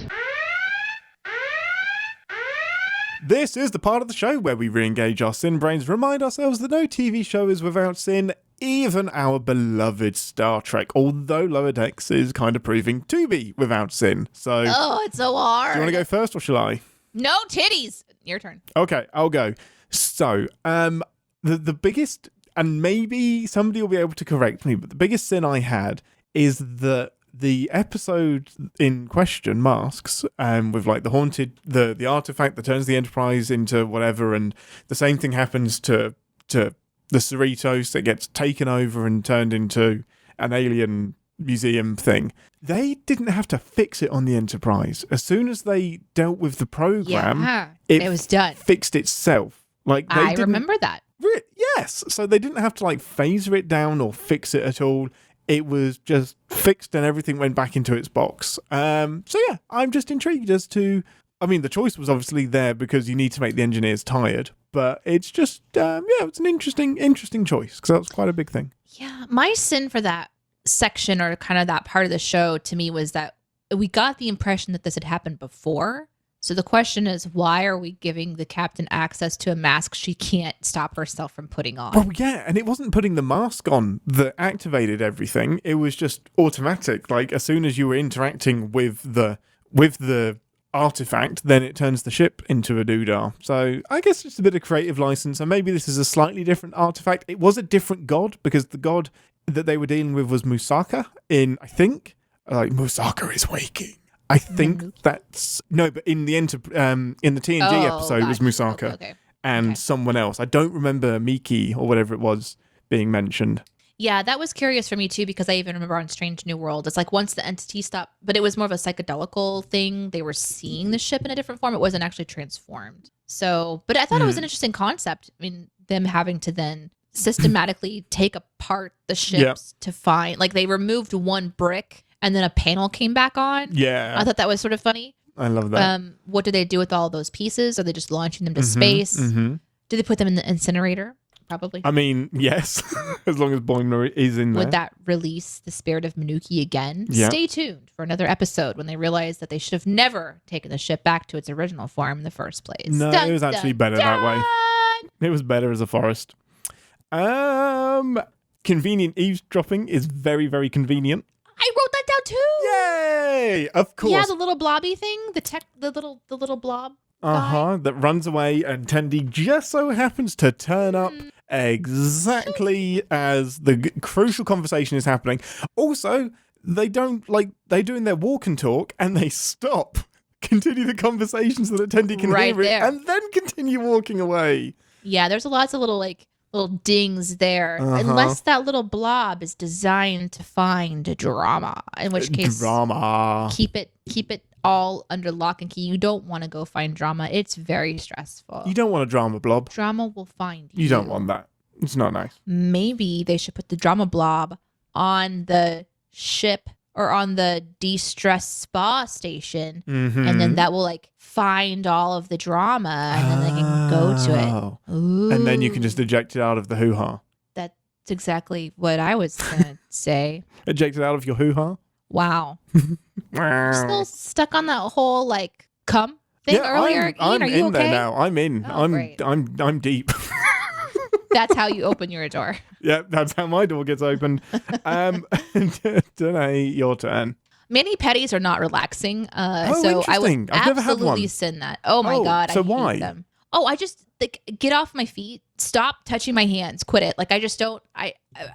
This is the part of the show where we re-engage our sin brains, remind ourselves that no TV show is without sin, even our beloved Star Trek, although Lower Decks is kind of proving to be without sin. So, it's so hard. Do you want to go first, or shall I? No titties. Your turn. Okay, I'll go. So, the biggest, and maybe somebody will be able to correct me, but the biggest sin I had is that the episode in question, Masks, with like the haunted, the artifact that turns the Enterprise into whatever, and the same thing happens to the Cerritos that gets taken over and turned into an alien museum thing. They didn't have to fix it on the Enterprise. As soon as they dealt with the program, it was done. Fixed itself. Like I remember that. Yes. So they didn't have to like phaser it down or fix it at all. It was just fixed and everything went back into its box. So yeah, I'm just intrigued as to, I mean, the choice was obviously there because you need to make the engineers tired, but it's just, it's an interesting choice because that was quite a big thing. Yeah. My sin for that section, or kind of that part of the show, to me was that we got the impression that this had happened before. So the question is, why are we giving the captain access to a mask she can't stop herself from putting on? Well, yeah, and it wasn't putting the mask on that activated everything. It was just automatic. Like, as soon as you were interacting with the artifact, then it turns the ship into a doodah. So I guess it's a bit of creative license, and maybe this is a slightly different artifact. It was a different god, because the god that they were dealing with was Musaka I think, Musaka is waking. I think that's but in the TNG episode it was Musaka and someone else. I don't remember Miki or whatever it was being mentioned. Yeah, that was curious for me too, because I even remember on Strange New World, it's like once the entity stopped, but it was more of a psychedelical thing. They were seeing the ship in a different form. It wasn't actually transformed. So, but I thought it was an interesting concept. I mean, them having to then systematically take apart the ships to find, like, they removed one brick and then a panel came back on. Yeah. I thought that was sort of funny. I love that. What do they do with all those pieces? Are they just launching them to space? Do they put them in the incinerator? Probably. I mean, yes. As long as Boimler is in there. Would that release the spirit of Manuki again? Yeah. Stay tuned for another episode when they realize that they should have never taken the ship back to its original form in the first place. No, it was actually better that way. It was better as a forest. Convenient eavesdropping is very, very convenient. I wrote that down too. Yay! Of course. Yeah, the little blobby thing, the little blob. That runs away, and Tendi just so happens to turn up exactly as the crucial conversation is happening. Also, they're doing their walk and talk, and they stop, continue the conversations so that Tendi can hear it, and then continue walking away. Yeah, there's lots of little dings there, unless that little blob is designed to find drama, in which case keep it all under lock and key. You don't want to go find drama. It's very stressful. You don't want a drama blob. Drama will find you. You don't want that. It's not nice. Maybe they should put the drama blob on the ship or on the de-stress spa station, and then that will find all of the drama, and then they can go to it. Ooh. And then you can just eject it out of the hoo-ha. That's exactly what I was gonna say. Eject it out of your hoo-ha? Wow. You're still stuck on that whole cum thing earlier. I'm Ian, are you in okay? there now. I'm in. I'm deep. That's how you open your door. Yeah, that's how my door gets opened. Deneé, your turn. Mani-pedis are not relaxing. So I would absolutely sin that. Oh my God. So I hate why? them. Oh, I just get off my feet. Stop touching my hands. Quit it. I just don't.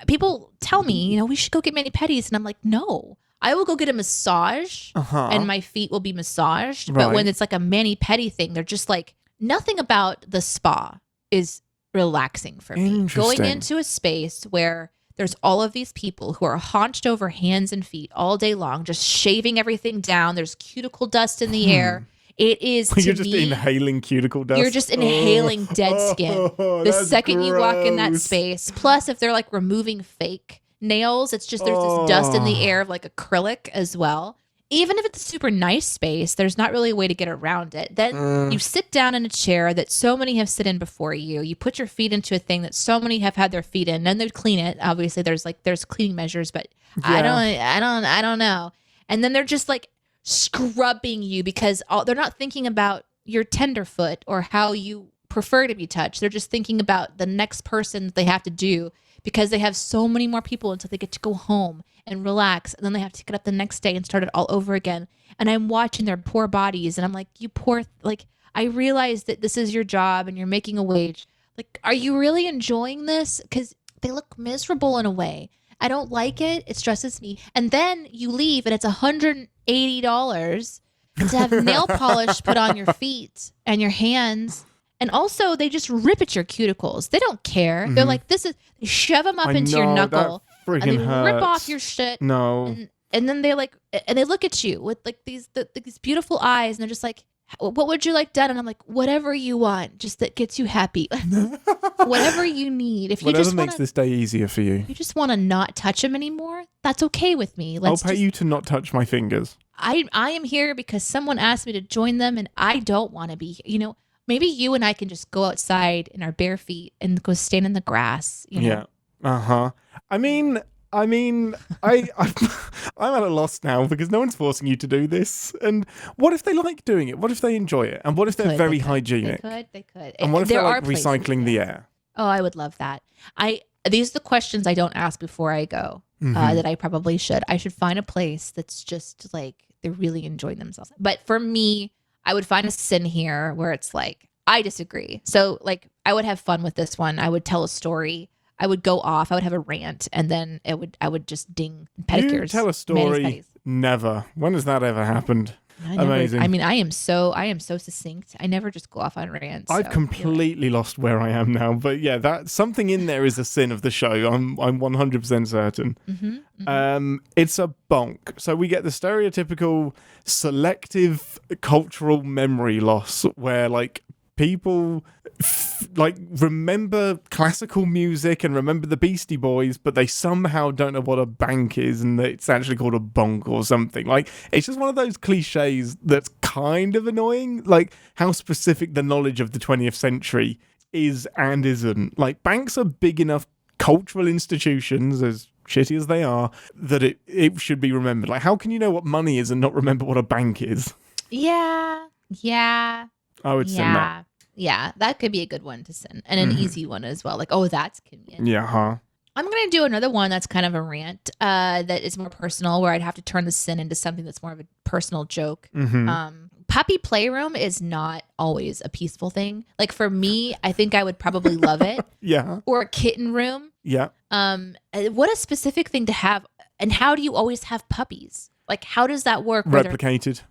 People tell me, we should go get mani-pedis, and I'm like, no. I will go get a massage and my feet will be massaged. But when it's like a mani-pedi thing, they're just like, nothing about the spa is relaxing for me. Going into a space where there's all of these people who are hunched over hands and feet all day long, just shaving everything down. There's cuticle dust in the air. It is, to You're just me, inhaling cuticle dust. You're just inhaling dead skin. The second you walk in that space. Plus, if they're like removing fake nails, it's just there's this dust in the air of like acrylic as well. Even if it's a super nice space, there's not really a way to get around it. Then you sit down in a chair that so many have sit in before you. You put your feet into a thing that so many have had their feet in. Then they clean it. Obviously, there's cleaning measures, but I don't know. And then they're just like scrubbing you because they're not thinking about your tenderfoot or how you prefer to be touched. They're just thinking about the next person that they have to do because they have so many more people until they get to go home and relax, and then they have to get up the next day and start it all over again. And I'm watching their poor bodies, and I'm like, you poor, like, I realize that this is your job and you're making a wage. Like, are you really enjoying this? Because they look miserable in a way. I don't like it. It stresses me. And then you leave, and it's $180 to have nail polish put on your feet and your hands. And also, they just rip at your cuticles. They don't care. They're like, they shove them up into your knuckle. And they rip off your shit. No. And then they look at you with like these beautiful eyes, and they're just like, what would you like done? And I'm like, whatever you want, just that gets you happy. Whatever you need. If you Whatever just makes this day easier for you. You just want to not touch them anymore, that's okay with me. I'll pay you to not touch my fingers. I am here because someone asked me to join them, and I don't want to be, maybe you and I can just go outside in our bare feet and go stand in the grass. Yeah. I mean, I'm at a loss now because no one's forcing you to do this. And what if they like doing it? What if they enjoy it? And what if they're very hygienic? They could. And what if they're like recycling the air? Oh, I would love that. These are the questions I don't ask before I go that I probably should. I should find a place that's just like they're really enjoying themselves. But for me, I would find a sin here where it's like, I disagree. So like I would have fun with this one. I would tell a story. I would go off. I would have a rant, and then I would just ding pedicures. You tell a story. Never. When has that ever happened? Amazing. I mean, I am so succinct. I never just go off on rants. I've completely lost where I am now. But yeah, that something in there is a sin of the show. I'm 100% certain. It's a bonk. So we get the stereotypical selective cultural memory loss where like people remember classical music and remember the Beastie Boys, but they somehow don't know what a bank is, and that it's actually called a bonk or something. Like, it's just one of those cliches that's kind of annoying, like how specific the knowledge of the 20th century is and isn't. Like, banks are big enough cultural institutions, as shitty as they are, that it should be remembered. Like, how can you know what money is and not remember what a bank is? Yeah. I would send that. Yeah, that could be a good one to send, and an easy one as well. Like, oh, that's convenient. Yeah, I'm going to do another one that's kind of a rant that is more personal, where I'd have to turn the sin into something that's more of a personal joke. Puppy playroom is not always a peaceful thing. Like, for me, I think I would probably love it. Yeah. Or a kitten room. Yeah. What a specific thing to have. And how do you always have puppies? Like, how does that work? Replicated.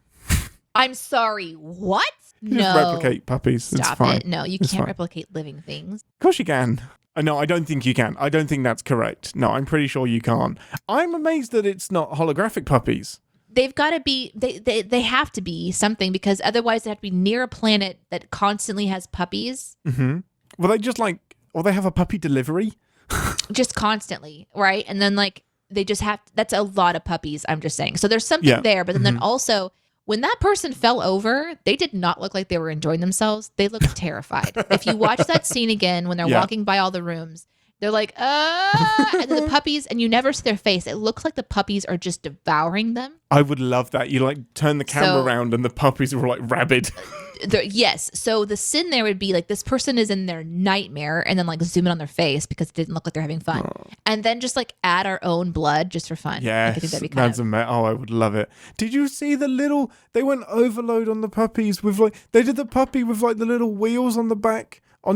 I'm sorry, what? You just replicate puppies. Stop it's fine. it. No, you can't replicate living things. Of course you can. No, I don't think you can. I don't think that's correct. No, I'm pretty sure you can't. I'm amazed that it's not holographic puppies. They've got to be, they have to be something, because otherwise they have to be near a planet that constantly has puppies. Well, they have a puppy delivery. Just constantly, right? And then like, they just have, that's a lot of puppies, I'm just saying. So there's something there, but then also, when that person fell over, they did not look like they were enjoying themselves. They looked terrified. If you watch that scene again, when they're walking by all the rooms, they're like, and then the puppies, and you never see their face. It looks like the puppies are just devouring them. I would love that. You like turn the camera around and the puppies were like rabid. Yes. So the sin there would be like, this person is in their nightmare, and then like zoom in on their face because it didn't look like they're having fun. And then just like add our own blood just for fun. Yes, I would love it. Did you see they went overload on the puppies with they did the puppy with like the little wheels on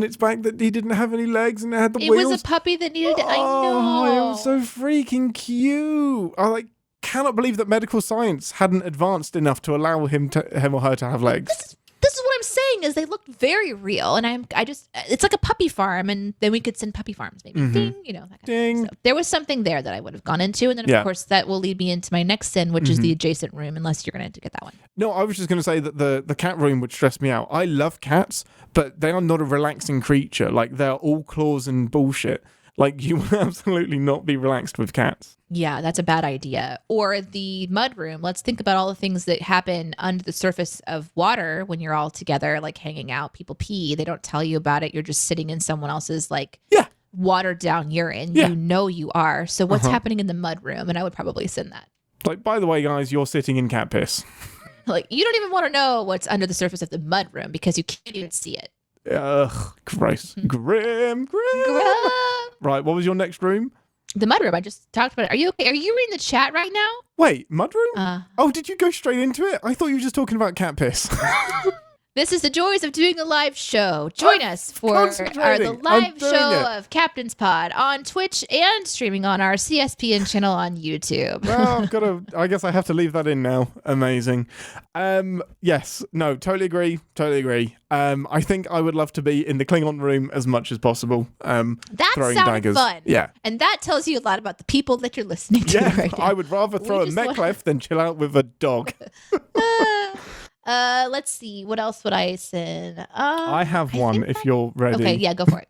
its back that he didn't have any legs, and it had the wheels. It was a puppy that needed it. I know. Oh, it was so freaking cute. I cannot believe that medical science hadn't advanced enough to allow him or her to have legs. This is what I'm saying is they look very real, and I just it's like a puppy farm, and then we could send puppy farms maybe. Ding, that kind of thing. So there was something there that I would have gone into, and then of course that will lead me into my next sin, which is the adjacent room, unless you're going to get that one. No, I was just going to say that the cat room would stress me out. I love cats, but they are not a relaxing creature. Like, they're all claws and bullshit. Like, you will absolutely not be relaxed with cats. Yeah, that's a bad idea. Or the mud room. Let's think about all the things that happen under the surface of water when you're all together, like hanging out. People pee. They don't tell you about it. You're just sitting in someone else's, watered down urine. Yeah. You know you are. So what's happening in the mud room? And I would probably send that. Like, by the way, guys, you're sitting in cat piss. Like, you don't even want to know what's under the surface of the mud room because you can't even see it. Ugh, gross. Grim. Right, what was your next room? The mudroom. I just talked about it. Are you okay? Are you reading the chat right now? Wait, mudroom? Oh, did you go straight into it? I thought you were just talking about cat piss. This is the joys of doing a live show. Join us for the live show of Captain's Pod on Twitch and streaming on our CSPN channel on YouTube. Well, I guess I have to leave that in now. Amazing. Yes, no, totally agree. I think I would love to be in the Klingon room as much as possible. That throwing sounds daggers. Fun. Yeah. And that tells you a lot about the people that you're listening to right now. I would rather throw a mechlef than chill out with a dog. Let's see. What else would I send? I have one if you're ready. Okay, yeah, go for it.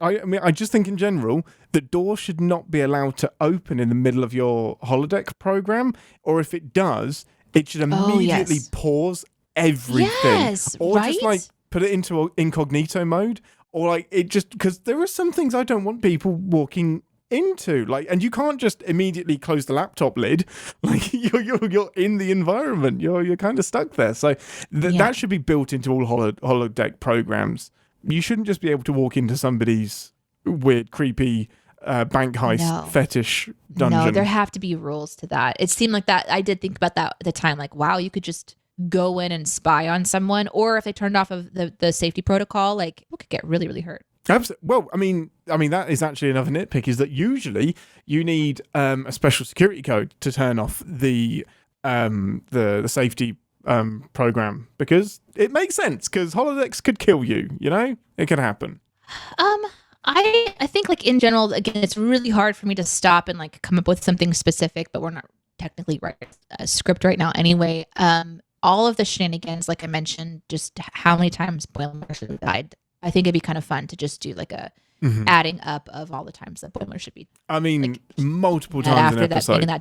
I just think in general, the door should not be allowed to open in the middle of your holodeck program, or if it does, it should immediately pause everything. Yes, or right? just put it into incognito mode, or because there are some things I don't want people walking into, and you can't just immediately close the laptop lid. Like, you're in the environment, you're kind of stuck there. So that should be built into all holodeck programs. You shouldn't just be able to walk into somebody's weird, creepy bank heist fetish dungeon. No, there have to be rules to that. It seemed like that. I did think about that at the time. Like, wow, you could just go in and spy on someone, or if they turned off of the safety protocol, like, people could get really, really hurt. Absolutely. Well, I mean, that is actually another nitpick, is that usually you need a special security code to turn off the safety program, because it makes sense, because holodecks could kill you, it could happen. I think, like, in general, again, it's really hard for me to stop and come up with something specific, but we're not technically writing a script right now anyway. All of the shenanigans, like I mentioned, just how many times Boimler should have died. I think it'd be kind of fun to just do adding up of all the times that Boimler should be. I mean, multiple times after an episode. That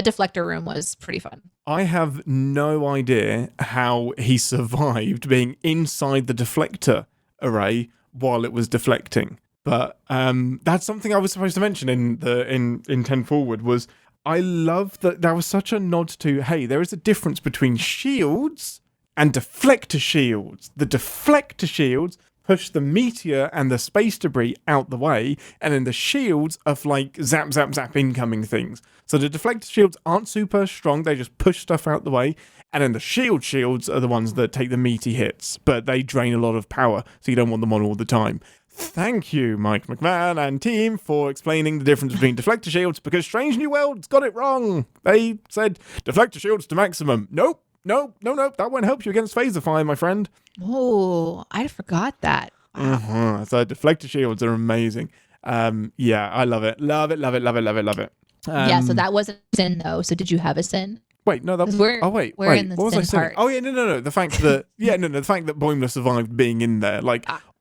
deflector room was pretty fun. I have no idea how he survived being inside the deflector array while it was deflecting. But that's something I was supposed to mention in 10 Forward was I love that was such a nod to, hey, there is a difference between shields and deflector shields. The deflector shields push the meteor and the space debris out the way, and then the shields are zap, zap, zap incoming things. So the deflector shields aren't super strong, they just push stuff out the way, and then the shields are the ones that take the meaty hits, but they drain a lot of power, so you don't want them on all the time. Thank you, Mike McMahon and team, for explaining the difference between deflector shields, because Strange New Worlds got it wrong. They said deflector shields to maximum. Nope. No, that won't help you against phaser fire, my friend. Oh, I forgot that. Wow. So deflector shields are amazing. Yeah, I love it. Love it. Yeah, so that wasn't a sin, though. So did you have a sin? Wait, no, that we're in the what was I sin saying? part. Oh yeah, no. The fact that the fact that Boimler survived being in there,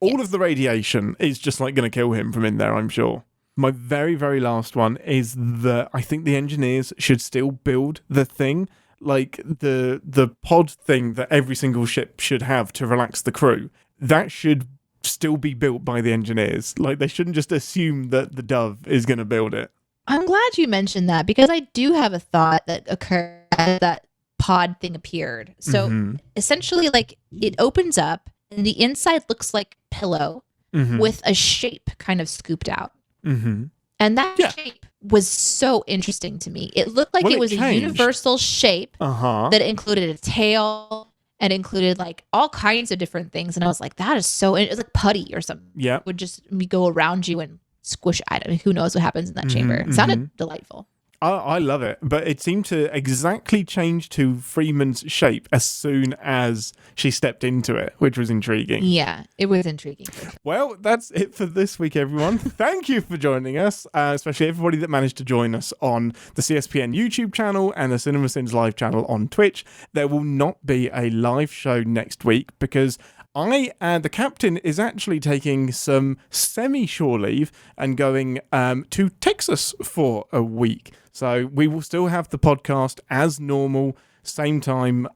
all of the radiation is just going to kill him from in there, I'm sure. My very, very last one is that I think the engineers should still build the thing, the pod thing that every single ship should have to relax the crew. That should still be built by the engineers. They shouldn't just assume that the Dove is going to build it. I'm glad you mentioned that, because I do have a thought that occurred as that pod thing appeared. So essentially, it opens up and the inside looks like pillow with a shape kind of scooped out. And that shape was so interesting to me. It looked like it was a universal shape that included a tail and included all kinds of different things. And I was like, that is so, it was like putty or something. Yeah. It would just go around you and squish. I mean, who knows what happens in that chamber. It sounded delightful. I love it, but it seemed to exactly change to Freeman's shape as soon as she stepped into it, which was intriguing. Yeah, it was intriguing. Well, that's it for this week, everyone. Thank you for joining us, especially everybody that managed to join us on the CSPN YouTube channel and the CinemaSins live channel on Twitch. There will not be a live show next week because the captain is actually taking some semi-shore leave and going to Texas for a week. So we will still have the podcast as normal, same time,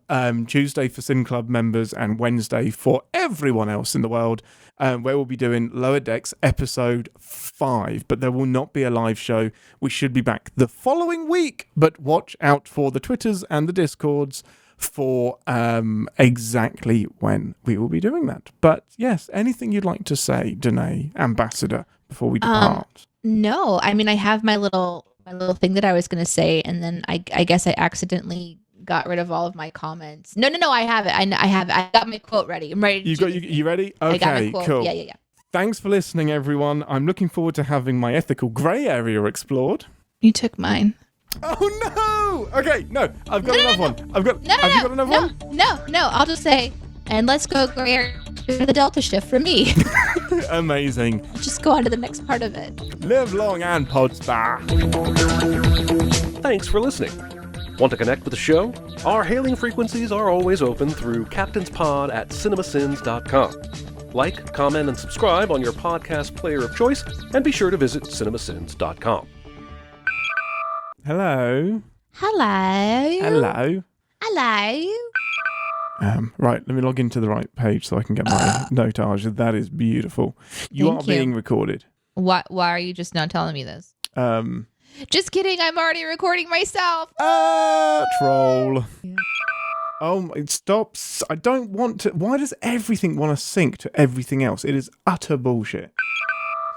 Tuesday for Sinclub members and Wednesday for everyone else in the world, where we'll be doing Lower Decks episode 5. But there will not be a live show. We should be back the following week, but watch out for the Twitters and the Discords for exactly when we will be doing that. But yes, anything you'd like to say, Deneé, Ambassador, before we depart? No, I mean, I have my little thing that I was going to say, and then I guess I accidentally got rid of all of my comments. No, I have it. I have it. I got my quote ready. I'm ready. You ready? Okay, I got my quote. Cool. Yeah. Thanks for listening, everyone. I'm looking forward to having my ethical grey area explored. You took mine. Oh no! Okay, no, I've got another one. Have you got another one? No. I'll just say, and let's go grey to the Delta shift for me. Amazing. Just go on to the next part of it. Live long and Podsper. Thanks for listening. Want to connect with the show? Our hailing frequencies are always open through captainspod@cinemasins.com. Like, comment, and subscribe on your podcast player of choice, and be sure to visit cinemasins.com. Hello. Hello. Right, let me log into the right page so I can get my notage. That is beautiful. You Thank are being recorded. Why are you just not telling me this? Just kidding. I'm already recording myself. Troll. Yeah. Oh, it stops. I don't want to. Why does everything want to sync to everything else? It is utter bullshit.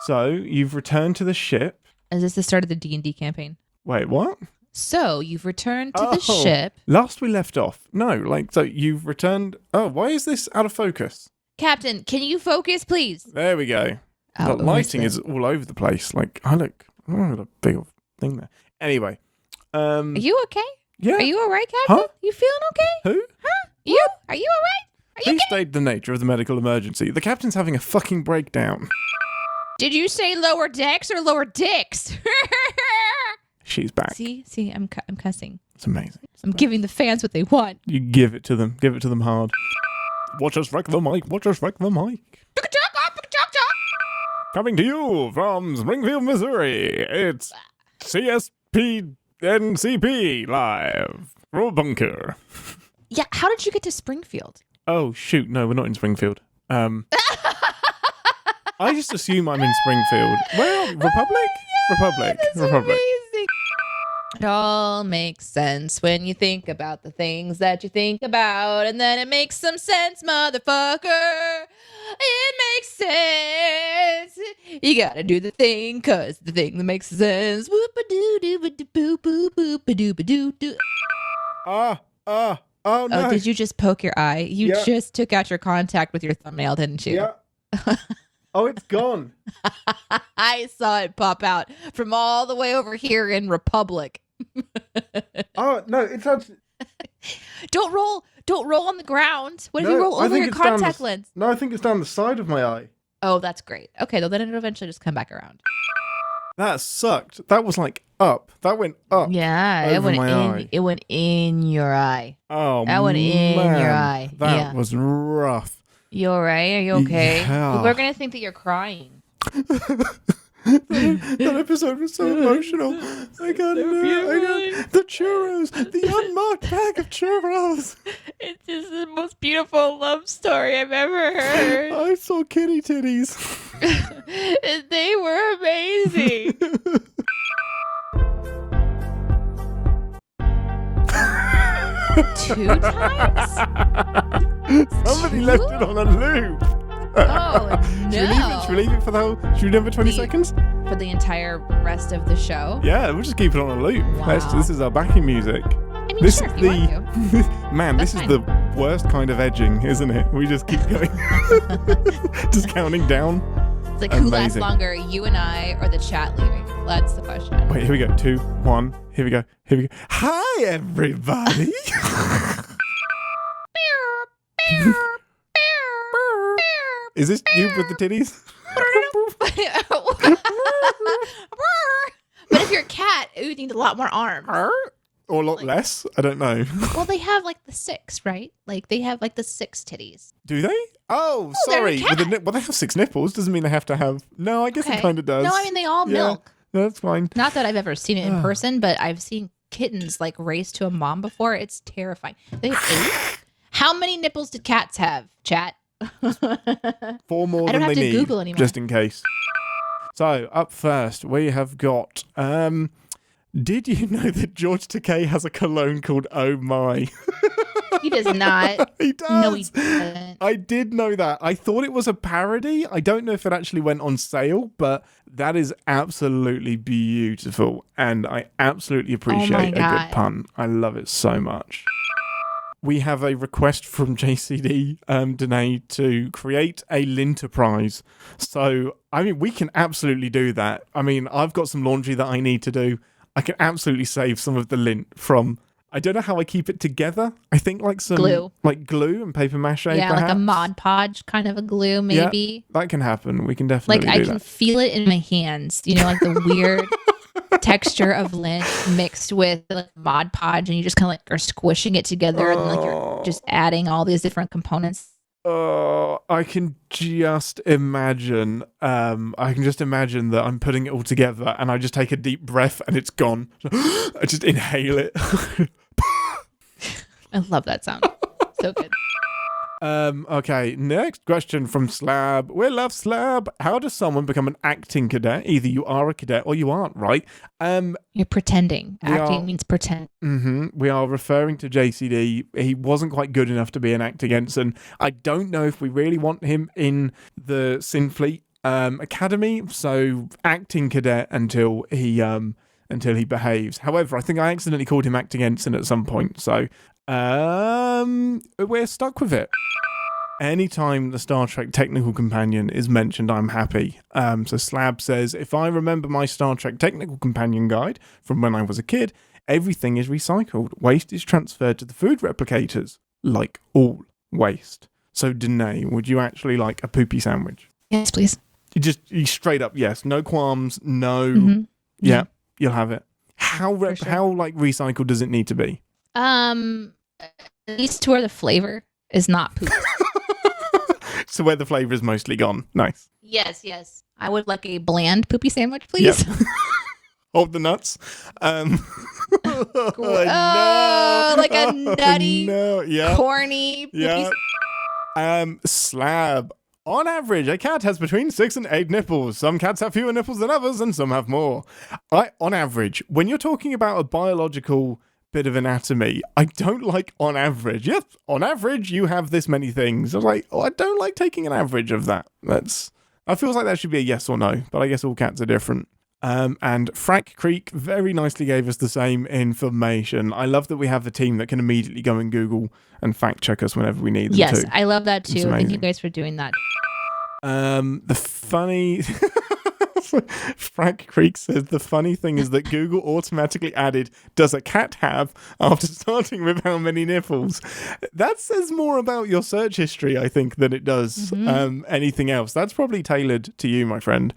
So, you've returned to the ship. Is this the start of the D&D campaign? Wait, what? So, you've returned to the ship. Last we left off. No, so you've returned. Oh, why is this out of focus? Captain, can you focus, please? There we go. Oh, the lighting is all over the place. Like, I got a big thing there. Anyway. Are you okay? Yeah. Are you all right, Captain? Huh? You feeling okay? Who? Huh? You? Are you all right? Are you Please okay? state the nature of the medical emergency. The captain's having a fucking breakdown. Did you say lower decks or lower dicks? She's back. See, I'm cussing. It's amazing. I'm giving the fans what they want. You give it to them. Give it to them hard. Watch us wreck the mic. Watch us wreck the mic. Coming to you from Springfield, Missouri. It's CSPNCP live from a bunker. Yeah, how did you get to Springfield? Oh, shoot. No, we're not in Springfield. I just assume I'm in Springfield. Well, Republic? Republic. Amazing. It all makes sense when you think about the things that you think about, and then it makes some sense, motherfucker. It makes sense. You gotta do the thing, cause the thing that makes sense. Whoop-a-doo-doo-ba-doo-boop-a-doo-ba-doo-doo. Oh, no. Oh, did you just poke your eye? You Yeah. just took out your contact with your thumbnail, didn't you? Yeah. Oh, it's gone. I saw it pop out from all the way over here in Republic. Oh, no, it's actually... Don't roll on the ground. What if you No, roll I over think your it's down contact the- lens? No, I think it's down the side of my eye. Oh, that's great. Okay, well, then it'll eventually just come back around. That sucked. That was like up. That went up. Yeah, over my eye. It went in your eye. Oh, That went in man. your eye. That Yeah. was rough. You all right? Are you okay? Yeah. We're gonna think that you're crying. That episode was so emotional. I got the churros, the unmarked bag of churros. It's just the most beautiful love story I've ever heard. I saw kitty titties. They were amazing. 2 times? Somebody left it on a loop. Oh, Should we leave it for the whole? Should we do it for 20 seconds? For the entire rest of the show? Yeah, we'll just keep it on a loop. Wow. This is our backing music. I mean, This sure, is if you want to. Man, That's this is fine. the worst kind of edging, isn't it? We just keep going. Just counting down. It's like, who lasts Amazing. longer, you and I or the chat leaving? That's the question. Wait, here we go. 2, 1. Here we go. Here we go. Hi, everybody. Is this you with the titties? But if you're a cat, it would need a lot more arms. Or a lot less? I don't know. Well, they have like the 6, right? Like they have like the 6 titties. Do they? Oh, they're a sorry. cat. Well, they have 6 nipples. Doesn't mean they have to have. No, I guess Okay. it kind of does. No, I mean they all Yeah. milk. That's fine. Not that I've ever seen it in person, but I've seen kittens like race to a mom before. It's terrifying. They have 8. How many nipples did cats have, chat? 4 more I than don't have they to need, Google anymore. just in case. So, up first, we have got... did you know that George Takei has a cologne called Oh My? He does not. He does. No, he doesn't. I did know that. I thought it was a parody. I don't know if it actually went on sale, but that is absolutely beautiful. And I absolutely appreciate a God. good pun. I love it so much. We have a request from JCD Deneé to create a Linterprise. So, I mean, we can absolutely do that. I mean, I've got some laundry that I need to do. I can absolutely save some of the lint from... I don't know how I keep it together. I think like some Glue. like glue and paper mache. Yeah, perhaps. like a Mod Podge kind of a glue, maybe. That can happen. We can Like definitely I do can that. feel it in my hands. You know, like the weird texture of lint mixed with like Mod Podge, and you just kind of like are squishing it together, and like you're just adding all these different components. I can just imagine. I can just imagine that I'm putting it all together, and I just take a deep breath, and it's gone. I just inhale it. I love that sound. So good. Okay, next question from Slab. We love Slab. How does someone become an acting cadet? Either you are a cadet or you aren't, right? You're pretending. We Acting are- means pretend. We are referring to JCD. He wasn't quite good enough to be an acting ensign. I don't know if we really want him in the Sinfleet Academy, so acting cadet until he behaves. However, I think I accidentally called him acting ensign at some point, so we're stuck with it. Anytime the Star Trek technical companion is mentioned, I'm happy. So Slab says, if I remember my Star Trek technical companion guide from when I was a kid, everything is recycled. Waste is transferred to the food replicators, like all waste. So Deneé, would you actually like a poopy sandwich? Yes, please. You straight up yes, no qualms, no. Mhm. Yeah, you'll have it. How sure. how like recycled does it need to be? At least to where the flavor is not poop. So where the flavor is mostly gone. Nice. Yes. I would like a bland poopy sandwich, please. Yep. Hold the nuts. Oh, like a nutty, no. Yeah. corny poopy Yeah. Slab. On average, a cat has between 6 and 8 nipples. Some cats have fewer nipples than others, and some have more. On average, when you're talking about a biological bit of anatomy, I don't like on average. Yes, on average, you have this many things. I was like, I don't like taking an average of that. I feel like that should be a yes or no, but I guess all cats are different. And Frack Creek very nicely gave us the same information. I love that we have a team that can immediately go and Google and fact check us whenever we need them Yes, to. I love that It's too. Thank you amazing. guys for doing that. The funny Frank Creek says the funny thing is that Google automatically added "does a cat have" after starting with how many nipples. That says more about your search history, I think, than it does anything else. That's probably tailored to you, my friend.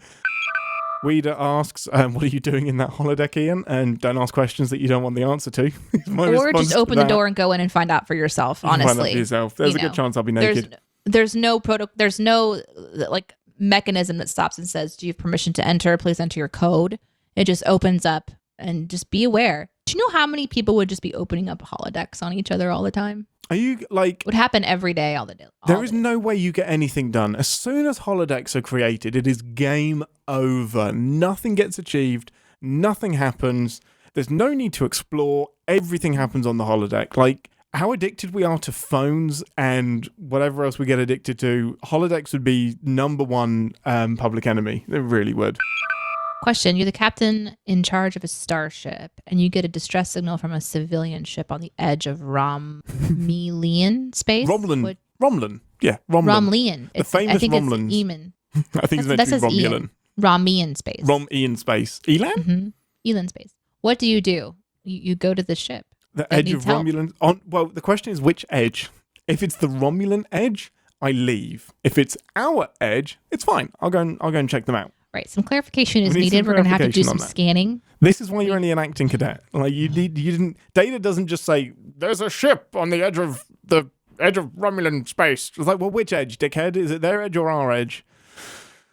Weeda asks, what are you doing in that holodeck, Ian? And don't ask questions that you don't want the answer to. Or just open the door and go in and find out for yourself, You can find out honestly. for yourself. There's a You know, good chance I'll be naked. There's no there's no like mechanism that stops and says, do you have permission to enter? Please enter your code. It just opens up, and just be aware. Do you know how many people would just be opening up holodecks on each other all the time? Are you like... It would happen every day, all the day. There is no way you get anything done. As soon as holodecks are created, it is game over. Nothing gets achieved. Nothing happens. There's no need to explore. Everything happens on the holodeck. Like, how addicted we are to phones and whatever else we get addicted to, holodecks would be number one public enemy. They really would. Question: you're the captain in charge of a starship, and you get a distress signal from a civilian ship on the edge of Rommulan space. Romulan. What- Romulan. Yeah, Romulan. Rommulan. The famous I think Romulans. it's Eamon. I think it's meant to be Romulan. Romulan space. Rom-Ian space. Elan? Mm-hmm. Elan space. What do? You go to the ship. The edge of Romulan. Well, the question is which edge? If it's the Romulan edge, I leave. If it's our edge, it's fine. I'll go and check them out. Right. Some clarification is needed. We're going to have to do some scanning. This is why you're only an acting cadet. Like you didn't. Data doesn't just say there's a ship on the edge of Romulan space. It's like, well, which edge, dickhead? Is it their edge or our edge?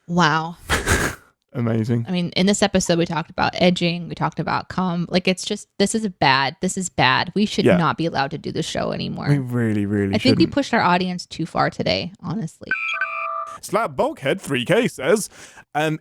Wow. Amazing. I mean, in this episode, we talked about edging. We talked about it's just, this is bad. This is bad. We should not be allowed to do the show anymore. We really, really I think we pushed our audience too far today, honestly. Slap Bulkhead 3K says,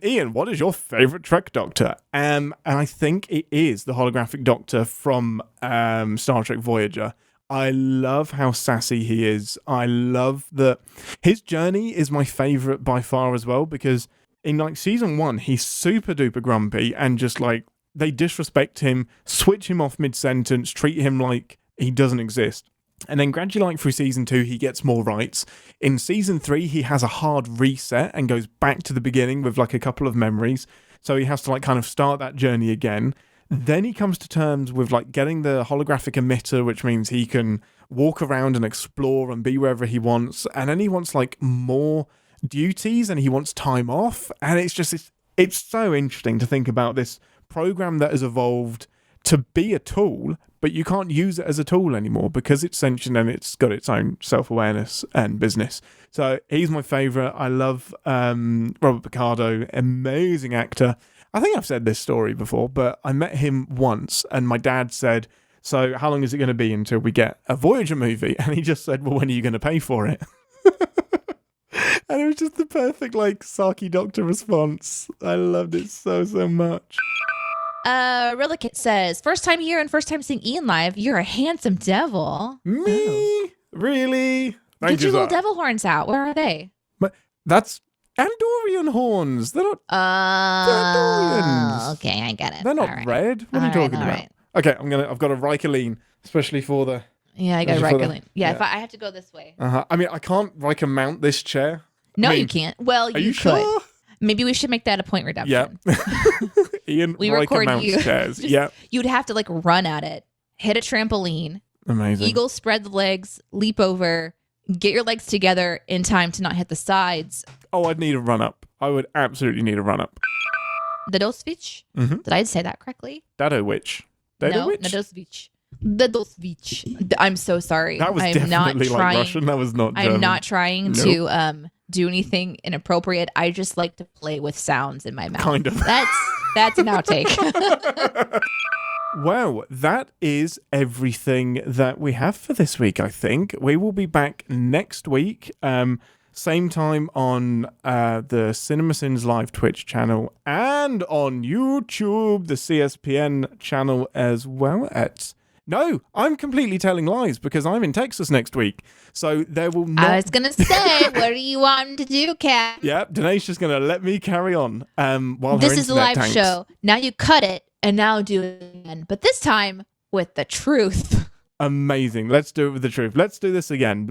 Ian, what is your favorite Trek Doctor? And I think it is the holographic Doctor from Star Trek Voyager. I love how sassy he is. I love that his journey is my favorite by far as well, because in like season 1, he's super duper grumpy and just like they disrespect him, switch him off mid-sentence, treat him like he doesn't exist. And then gradually, like through season 2, he gets more rights. In season 3, he has a hard reset and goes back to the beginning with like a couple of memories. So he has to like kind of start that journey again. Then he comes to terms with like getting the holographic emitter, which means he can walk around and explore and be wherever he wants. And then he wants like more duties and he wants time off. And it's so interesting to think about this program that has evolved to be a tool, but you can't use it as a tool anymore because it's sentient and it's got its own self-awareness and business. So he's my favourite. I love Robert Picardo, amazing actor. I think I've said this story before, but I met him once and my dad said, so how long is it going to be until we get a Voyager movie? And he just said, well, when are you going to pay for it? And it was just the perfect, like, Saki Doctor response. I loved it so, so much. Relicate says, first time here and first time seeing Ian live. You're a handsome devil. Me? Oh. Really? Get your little devil horns out. Where are they? But that's Andorian horns. They're not. They're Andorians. Okay, I get it. They're not red. What are you talking about? Right. Okay, I've got a Riker-lean, especially for the. Yeah, I got a Riker-lean. Yeah, if I have to go this way. I mean, I can't Riker mount this chair. No, you can't. Well, you could. Sure? Maybe we should make that a point reduction. Yeah. Ian, we Riker record mounts you. chairs. Yeah. You'd have to like run at it, hit a trampoline. Amazing. Eagle spread the legs, leap over, get your legs together in time to not hit the sides. Oh, I'd need a run up. I would absolutely need a run up. Dadosvich? Mm-hmm. Did I say that correctly? Dadowich. No, Dadosvich. Dadosvich. I'm so sorry. That was definitely like Russian. That was not German. I'm not trying to do anything inappropriate. I just like to play with sounds in my mouth. Kind of. That's an outtake. Well, that is everything that we have for this week, I think. We will be back next week, same time on the CinemaSins live Twitch channel and on YouTube, the CSPN channel as well. No, I'm completely telling lies because I'm in Texas next week. So there will not... I was going to say, what do you want to do, Kat? Yeah, Deneé's just going to let me carry on while this her is a live tanks. show. Now you cut it and now do it again. But this time with the truth. Amazing. Let's do it with the truth. Let's do this again.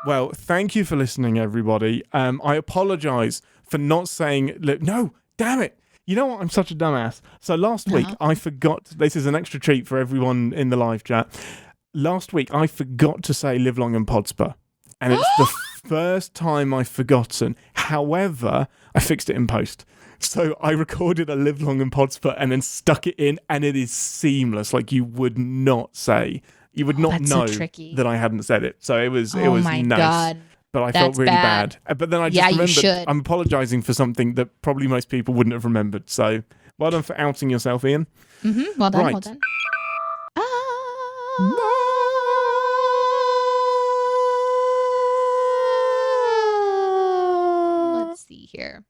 Well, thank you for listening, everybody. I apologize for not saying... No, damn it. You know what? I'm such a dumbass. So last week, I forgot... This is an extra treat for everyone in the live chat. Last week, I forgot to say live long and Podsper. And it's the first time I've forgotten. However, I fixed it in post. So I recorded a live long and Podsper and then stuck it in, and it is seamless. Like you would not say... You would not know that I hadn't said it. So it was my nice. God. But I felt really bad. But then I just remembered you should. I'm apologising for something that probably most people wouldn't have remembered. So well done for outing yourself, Ian. Mm-hmm. Well done, right. well done. Let's see here.